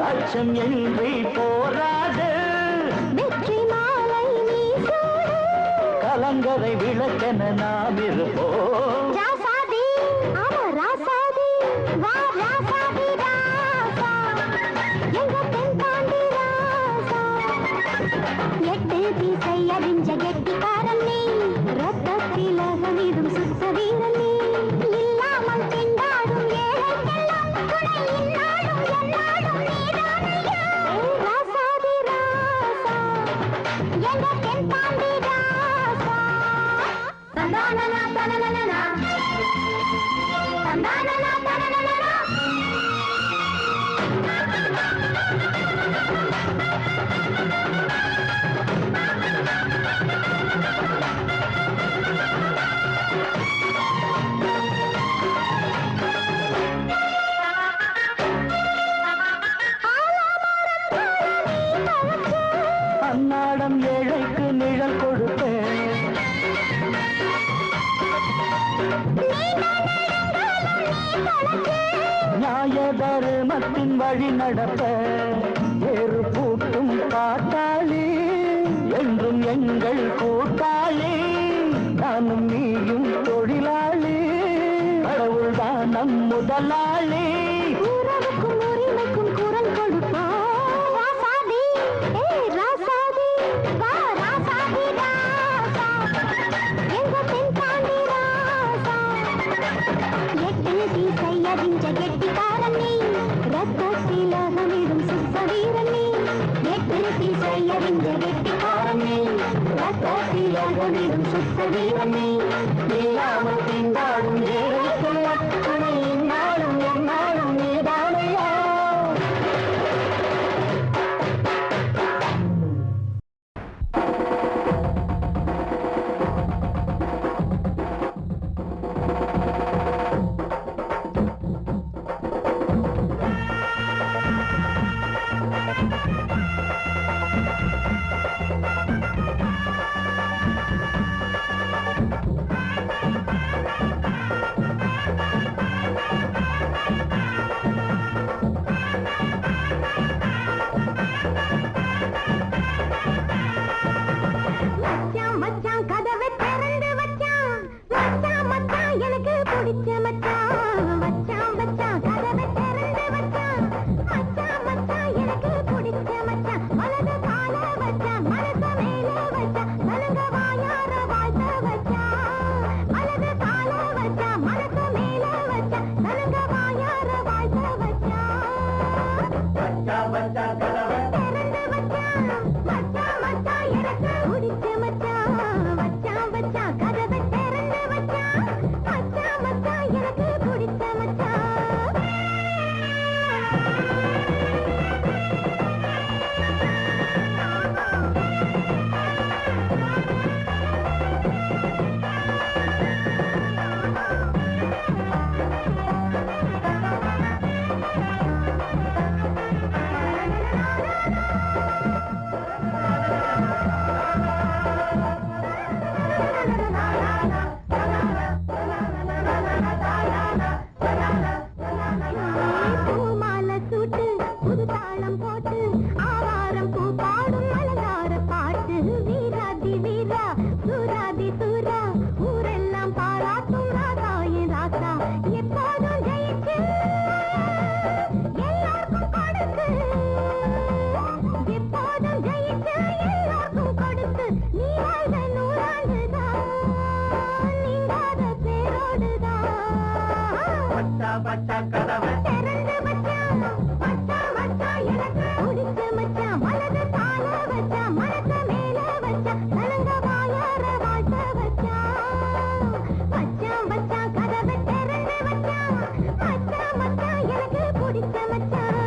அச்சம் இன்றி போராடு வெற்றி மாலை நீ சூடு கலங்கரை விளக்கென நாம் இருப்போம் ராசாதி ஆமா ராசாதி வா ராசாதி ராசா எங்க பெண் தாண்டி ராசா எட்டு திசை அறிஞ்ச கெட்டிக்காரன் நீ ரத்தத்தில் அகமிடும் சுத்த வீரன் நீ இல்லாமல் திண்டாடும் ஏழைக்கெல்லாம் துணை இந்நாடும் எந்நாடும் நீதானையா ராசாதி ராசா எங்க பெண் தாண்டி ராசா தந்தானனா தனனனா தந்தானனா தனனனா நியாய தர்மத்தின் வழி நடத்த ஏறு பூட்டும் பாட்டாளி என்றும் எங்கள் கூட்டாளி நானும் நீயும் தொழிலாளி கடவுள்தான் நம் முதலாளி உறவுக்கும் உரிமைக்கும் குரல் கொடுப்போம் ராசாதி ராசாதி வா ராசாதி ராசா எங்க பெண் தாண்டி ராசா எட்டு தீசை அறிஞ்ச கெட்டிக்காரன் நீ ரத்தத்தில் அகமிடும் சுத்த வீரன் நீ எட்டு தீசை அறிஞ்ச கெட்டிக்காரன் நீ ரத்தத்தில் அகமிடும் சுத்த வீரன் நீ இல்லாமல் திண்டாடும் ஏழைக்கும் துணை நாளும் என்னாலும் நீதானையா மச்சான் மச்சான் கதவை திறந்து வச்சான் மச்சான் மச்சான் எனக்கு பிடிச்ச மச்சான் மச்சான் மச்சான் கதவை திறந்து வச்சான் மச்சான் மச்சான் எனக்கு பிடிச்ச மச்சான் வலது கால வச்சான் மனச மேல வச்சான் நலங்க வாயார வாழ்த்த வச்சான் வலது கால வச்சான் மனச மேல வச்சான் நலங்க வாயார வாழ்த்த வச்சான் மச்சான் மச்சான் கதவை திறந்து வச்சான் மச்சான் மச்சான் எனக்கு பிடிச்ச மச்சான் மச்சான் மச்சான் கதவை திறந்து வச்சான் மச்சான் மச்சான் எனக்கு பிடிச்ச மச்சான் பூமாலை சூட்டு புது தாளம் போட்டு ஆவாரம் பூ பாடும் அலங்கார பாட்டு வீராதி வீரா சூராதி சூரா ஊரெல்லாம் பாராட்டும் ராசாயே ராசா எப்போதும் ஜெயிச்சு எல்லாருக்கும் கொடுத்து எப்போதும் ஜெயிச்சு எல்லாருக்கும் கொடுத்து நீ வாழ்ந்த நூறாண்டுதான் நீங்காத பேரோடுதான் திறந்து வச்சான் மச்சான் மச்சான் எனக்கு பிடிச்ச மச்சான் வலது கால வச்சான் மனச மேல வச்சான் நலங்க வாயார வாழ்த்த வச்சான் மச்சான் மச்சான் கதவை திறந்து வச்சான் மச்சான் மச்சான் எனக்கு பிடிச்ச மச்சான்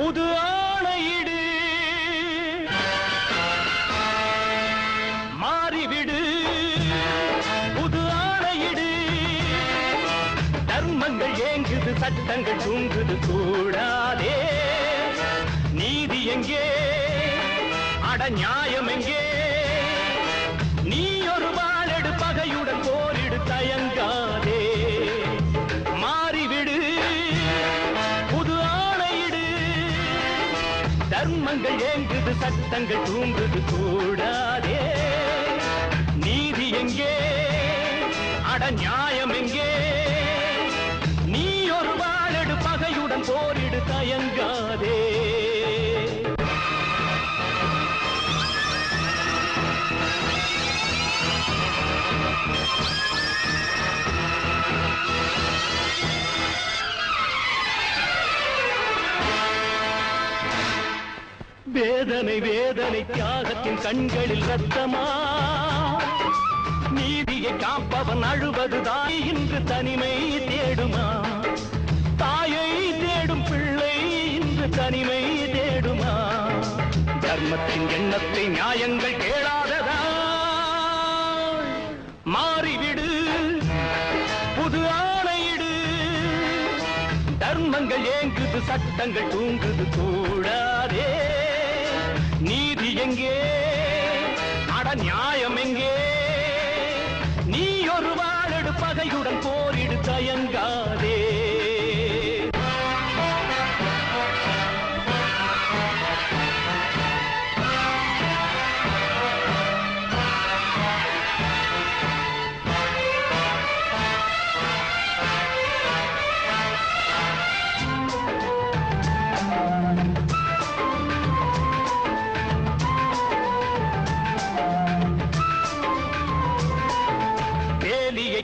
புது ஆணையிடு மாறிவிடு புது ஆணையிடு தர்மங்கள் ஏங்குது சட்டங்கள் தூங்குது கூடாதே நீதி எங்கே அட நியாயம் எங்கே நீ ஒரு வாழெடு பகையுடன் போரிடு தயங்காதே மாறிவிடு புது ஆணையிடு தர்மங்கள் ஏங்குது சட்டங்கள் தூங்குது கூடாதே நீதி எங்கே அட நியாயம் எங்கே நீ ஒரு வாழெடு பகையுடன் போரிடு தயங்காதே வேதனை வேதனை தியாகத்தின் கண்களில் ரத்தமா நீதியை காப்பவன் அழுவதுதான் இன்று தனிமை தேடுமா தாயை தேடும் பிள்ளை இன்று தனிமை தேடுமா தர்மத்தின் எண்ணத்தை நியாயங்கள் கேளாததா மாறிவிடு புது ஆணையிடு தர்மங்கள் ஏங்குது சட்டங்கள் தூங்குது கூடாதே நீதி எங்கே அட நியாயம் எங்கே நீ ஒரு வாழெடு பகையுடன் போரிடு தயங்காதே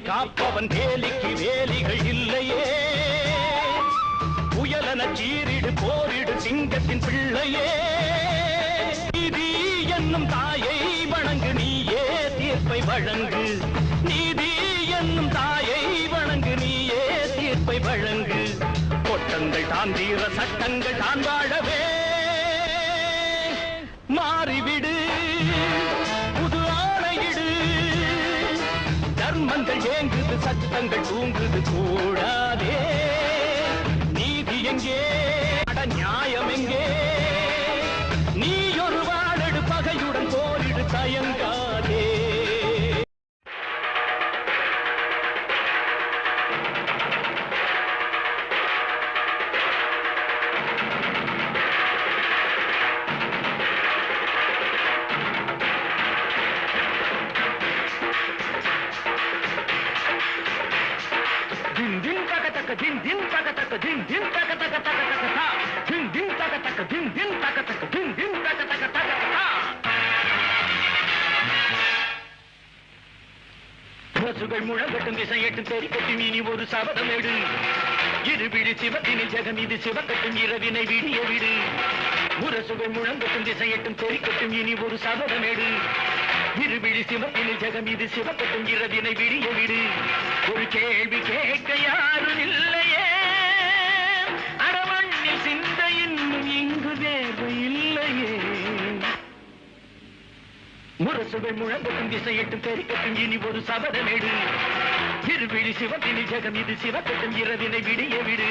காப்பவன் வேலிக்கு வேலிகள் இல்லையே புயலன சீரிடு போரிடு சிங்கத்தின் பிள்ளையே நீதி என்னும் தாயை வணங்கு நீயே தீர்ப்பை வழங்கு நீதி என்னும் தாயை வணங்கு நீயே தீர்ப்பை வழங்கு கொட்டங்கள் தான் தீர சட்டங்கள் தான் வாழவே மாறிவிடு புது ஆணையிடு தர்மங்கள் ஏங்குது சட்டங்கள் தூங்குது கூடாதே நீதி எங்கே அட நியாயம் எங்கே நீ ஒரு வாழெடு பகையுடன் போரிடு தயங்காதே முரசுகள் முழங்கட்டும் திசையட்டும் தெரிக்கட்டும் இனி ஒரு சபதமேடு இருவிழி சிவத்தினில் ஜெகம் இது சிவக்கட்டும் இரவினை விடிய விடு முரசுகள் முழங்கட்டும் திசையட்டும் தெரிக்கட்டும் இனி ஒரு சபதமேடு இருவிழி சிவத்தினில் ஜெகம் இது சிவக்கட்டும் இரவினை விடிய விடு ஒரு கேள்வி கேட்க யாரும் இல்லையே அடமண்ணில் சிந்த இன்னும் இங்கு வேர்வை இல்லையே முரசுகள் முழங்கட்டும் திசையட்டும் தெரிக்கட்டும் இனி ஒரு சபதமேடு இருவிழி சிவத்தினில் ஜெகம் இது சிவக்கட்டும் இரவினை விடிய விடு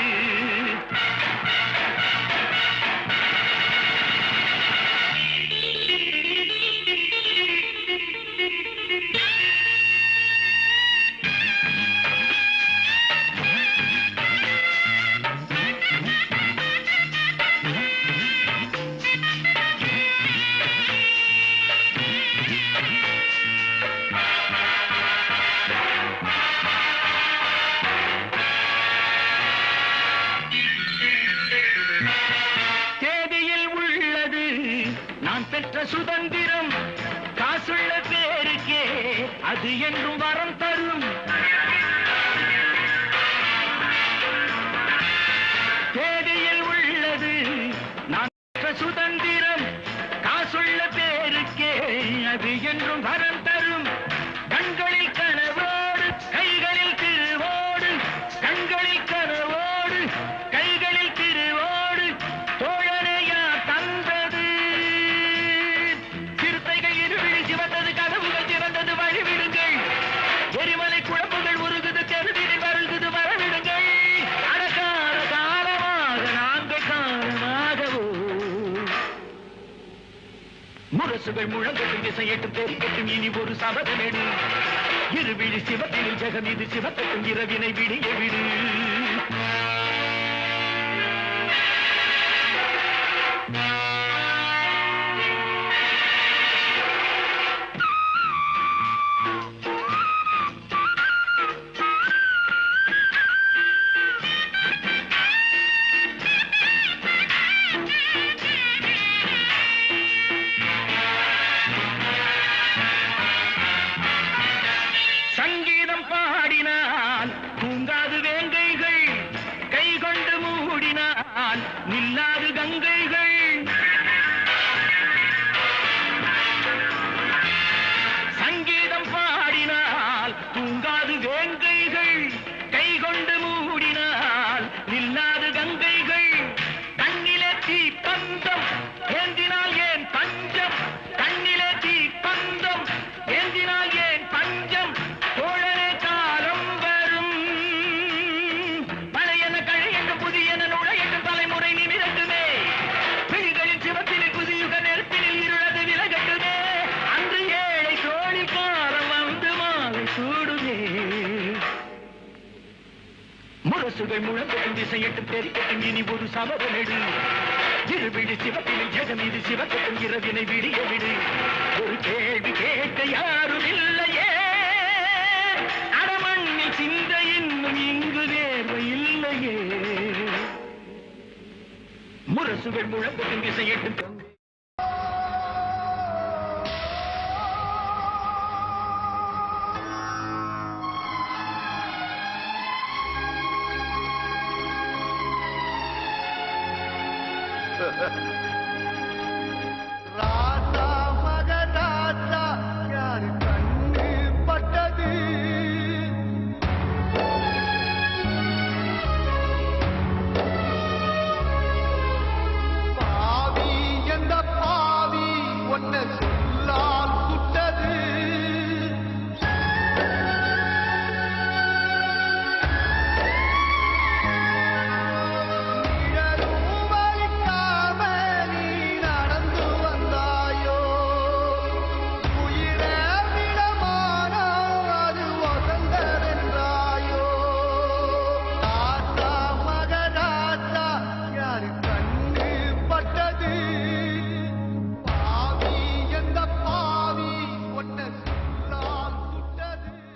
சுதந்திரம் காசுள்ள பேருக்கே அது என்றும் வரம் தரும் தேதியில் உள்ளது நான் பெற்ற சுதந்திரம் காசுள்ள பேருக்கே அது என்றும் வரம் தரும் கண்களில் கனவோடு கைகளில் திருவோடு கண்களில் கனவோடு கைகளில் திருவோடு தோழனே முரசுகள் முழங்கட்டும் திசையட்டும் தெரிக்கட்டும் இனி ஒரு சபதமேடு இருவிழி சிவத்தினில் ஜெகம் இது சிவக்கட்டும் இரவினை விடிய விடு நில்லாது கங்கைகள் சங்கீதம் பாடினால் தூங்காது வேங்கைகள் கைகொண்டு மூடினால் நில்லாது கங்கைகள் கண்ணிலே தீ பந்தம் ஏந்தினால் ஏன் பஞ்சம் கண்ணிலே தீ பந்தம் ஏந்தினால் ஏன் பஞ்சம் தோழனே காலம் வரும் பழையன கழையன புதியன நுழையன தலைமுறை நிமிரட்டுமே பிழிகளின் சிவத்தினில் புதியுக நெருப்பினில் இருளது விலகட்டுமே அன்று ஏழை தோழி காலம் வந்து மாலை சூடுமே முரசுகள் முழங்கட்டும் திசையட்டும் தெரிக்கட்டும் இனி ஒரு சபதமேடு இருவிழி சிவத்தினில் ஜெகம் இது சிவக்கட்டும் இரவினை விடிய விடு ஒரு கேள்வி கேட்க யாரும் இல்லையே அடமண்ணில் சிந்த இன்னும் இங்கு தேர்வு இல்லையே முரசுகள் முழங்கட்டும் திசையட்டும் ராஜா மகராஜா யார் கண்ணு பட்டது பாவி எந்த பாவி ஒன்ன சொல்லால் சுட்டது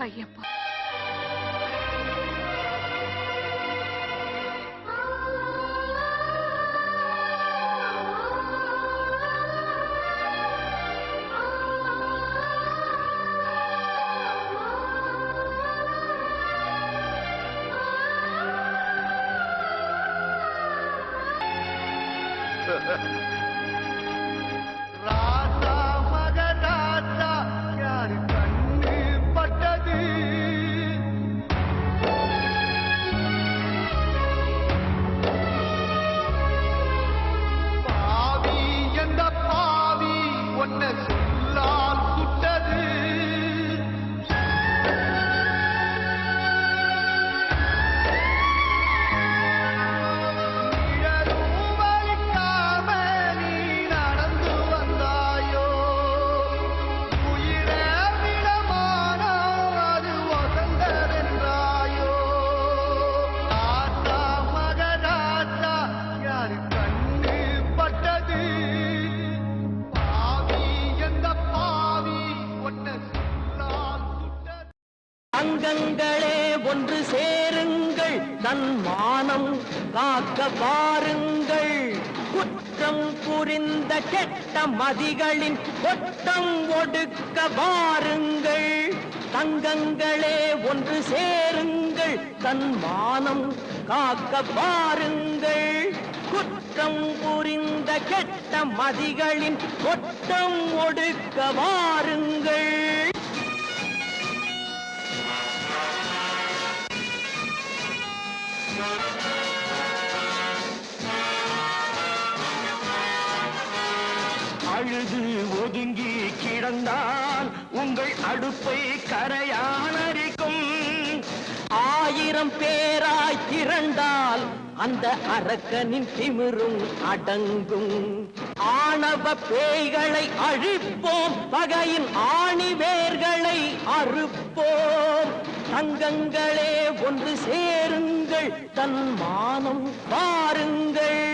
ஐயப்பா ராஜா மகராஜா யார் கண்ணு பட்டது பாவி எந்த பாவி ஒன்ன சொல்லால் சுட்டது அங்கங்களே ஒன்று சேருங்கள் தன் மானம் காக்க பாருங்கள் குற்றம் புரிந்த கெட்ட மதிகளின் கொட்டம் ஒடுக்க பாருங்கள் தங்கங்களே ஒன்று சேருங்கள் தன் மானம் காக்க பாருங்கள் குற்றம் புரிந்த கெட்ட மதிகளின் கொட்டம் ஒடுக்க வாருங்கள் அழுது ஒதுங்கி கிடந்தால் உங்கள் அடுப்பை கரையானரிக்கும் 1000 பேராய் திரண்டால் அந்த அரக்கனின் திமிரும் அடங்கும் ஆணவ பேய்களை அழிப்போம், பகையின் ஆணி வேர்களை அறுப்போம். தங்கங்களே ஒன்று சேருங்கள், தன் மானம் பாருங்கள்.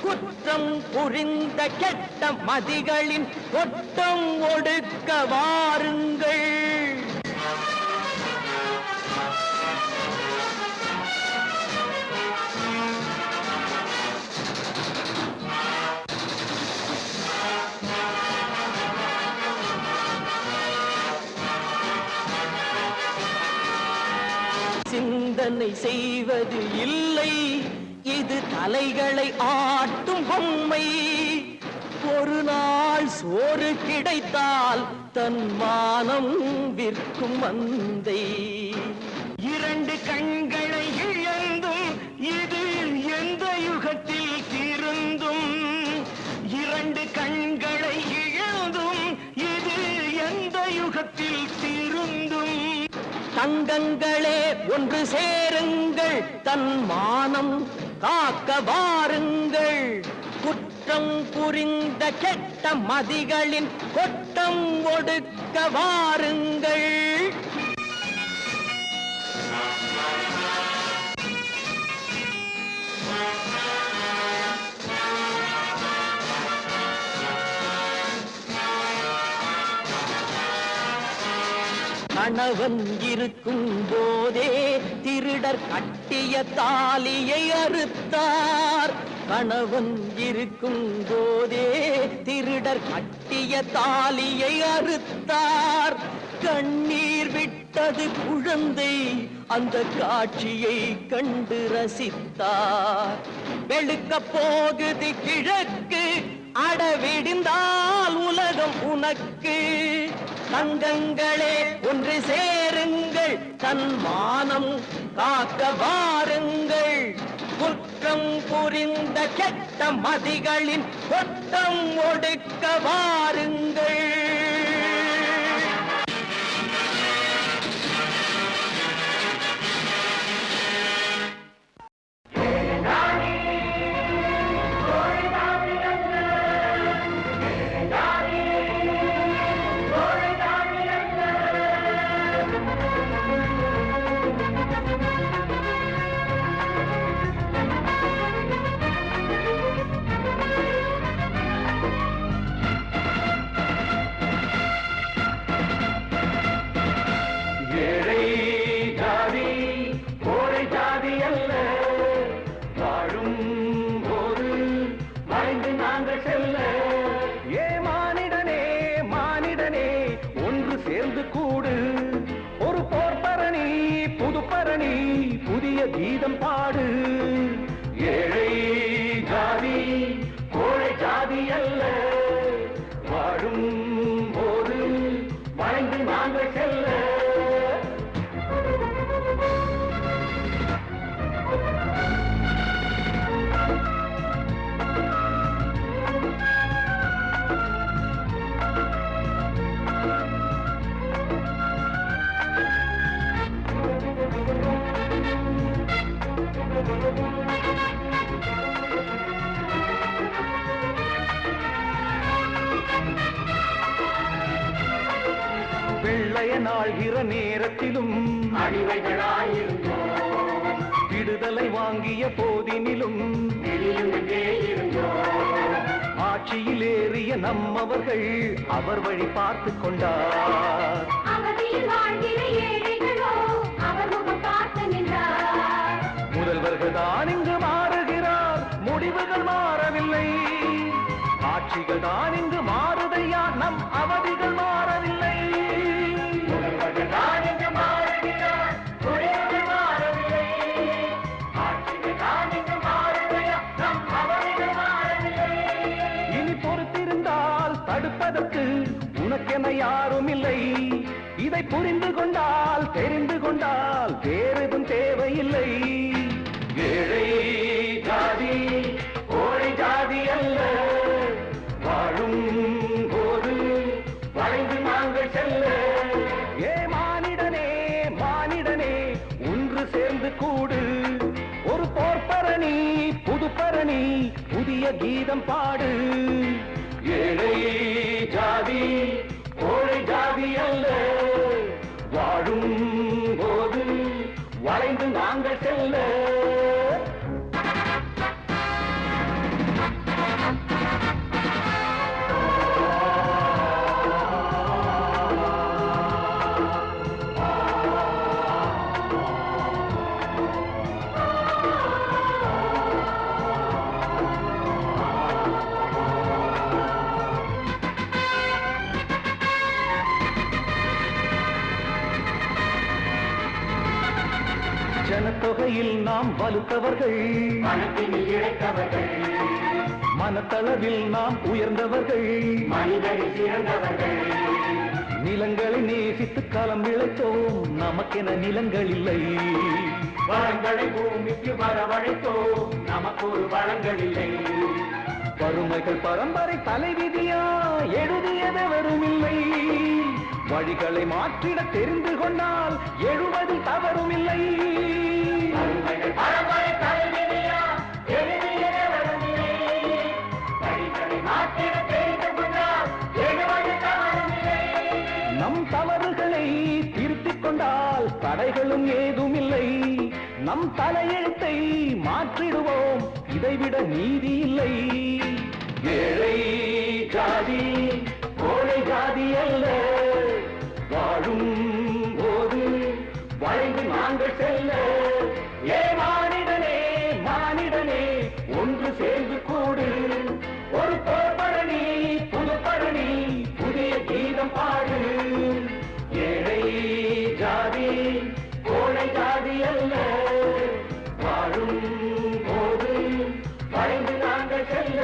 குற்றம் புரிந்த கெட்ட மதிகளின் கொட்டம் ஒடுக்க வாருங்கள். சிந்தனை செய்வது இல்லை, இது தலைகளை ஆட்டும் பொம்மை. ஒரு நாள் சோறு கிடைத்தால் தன் மானம் விற்கும் மந்தை. இரண்டு கண்களை இழந்தும் இது எந்த யுகத்தில் திருந்தும். இரண்டு கண்களை இழந்தும் இது எந்த யுகத்தில் திருந்தும். தங்கங்களே ஒன்று சேருங்கள், தன் மானம் காக்க வாருங்கள். குற்றம் புரிந்த கெட்ட மதிகளின் கொட்டம் ஒடுக்க வாருங்கள். கணவன் இருக்கும் போதே திருடர் கட்டிய தாலியை அறுத்தார். கணவன் இருக்கும் போதே திருடர் கட்டிய தாலியை அறுத்தார். கண்ணீர் விட்டது குழந்தை, அந்த காட்சியை கண்டு ரசித்தார். வெளுக்க போகுது கிழக்கு, அடவிடிந்தால் உலகம் உனக்கு. தங்கங்களே ஒன்று சேருங்கள், தன் மானம் காக்க வாருங்கள். குற்றம் புரிந்த கெட்ட மதிகளின் கொட்டம் ஒடுக்க வாருங்கள். கீதம் பாடு. ஏழை ஜாதி கோழை ஜாதி அல்ல, வாழும் போது வாழ்ந்து நாங்கள் செல்ல. வெள்ளைய நாள்கிற நேரத்திலும் அடிமைகளாயிருந்தோம். விடுதலை வாங்கிய போதினிலும் ஆட்சியில் ஏறிய நம்மவர்கள் அவர் வழி பார்த்து கொண்டார். முதல்வர்கள் தான் இங்கு மாறுகிறார், முடிவுகள் மாறவில்லை. ஆட்சிகள் தான் இங்கு மாறுதையா, நம் அவதிகள் மாறவில்லை. முதல்வர்கள் தான் இங்கு மாறுகிறார், முடிவுகள் மாறவில்லை. ஆட்சிகள் தான் இங்கு மாறுதையா, நம் அவதிகள் மாறவில்லை. இனி பொறுத்திருந்தால் தடுப்பதற்கு உனக்கென யாரும் இல்லை. இதை புரிந்து கொண்டால் தெரிந்து கொண்டால் வேறெதும் தேவையில்லை. ஏழை ஜாதி கோழை ஜாதி அல்ல, வாழும் போது வளைந்து நாங்கள் செல்ல. ஏ மானிடனே மானிடனே ஒன்று சேர்ந்து கூடு, ஒரு போர்ப்பரணி புது பரணி புதிய கீதம் பாடு. ஏழை ஜாதி கோழை ஜாதி அல்ல, வாழும் போது வளைந்து நாங்கள் செல்ல. ஜனத்தொகையில் நாம் வலுத்தவர்கள், மனத்தினில் இழைத்தவர்கள், மனத்தளவில் நாம் உயர்ந்தவர்கள், மனிதரில் சிறந்தவர்கள். நிலங்களை நேசித்து காலம் விளைத்தோம், நமக்கென நிலங்கள் இல்லை. வளங்களை பூமிக்கு வரவழைத்தோம், நமக்கு ஒரு வளங்கள் இல்லை. வறுமைகள் பரம்பரை தலைவிதியா எழுதியதவரும் இல்லை. வழிகளை மாற்றிட தெரிந்து கொண்டால் எழுவதில் தவறும் இல்லை. வறுமைகள் பரம்பரை தலைவிதியா எழுதியதவரும் இல்லை. வழிகளை மாற்றிட தெரிந்து கொண்டால் எழுவதில் தவறும் இல்லை. நம் தவறுகளை திருத்திக் கொண்டால் தடைகளும் ஏதும் இல்லை. நம் தலையெழுத்தை மாற்றிடுவோம், இதைவிட நீதி இல்லை. ஏழை ஜாதி கோழை ஜாதி அல்ல, வாழும் போது வளைந்து நாங்கள் செல்ல. ஏ மானிடனே மானிடனே ஒன்று சேர்ந்து கூடு, ஒரு போர்பரணி புது பரணி புதிய கீதம் பாடு. ஏழை ஜாதி கோழை ஜாதி அல்ல, வாழும் போது வளைந்து நாங்கள் செல்ல.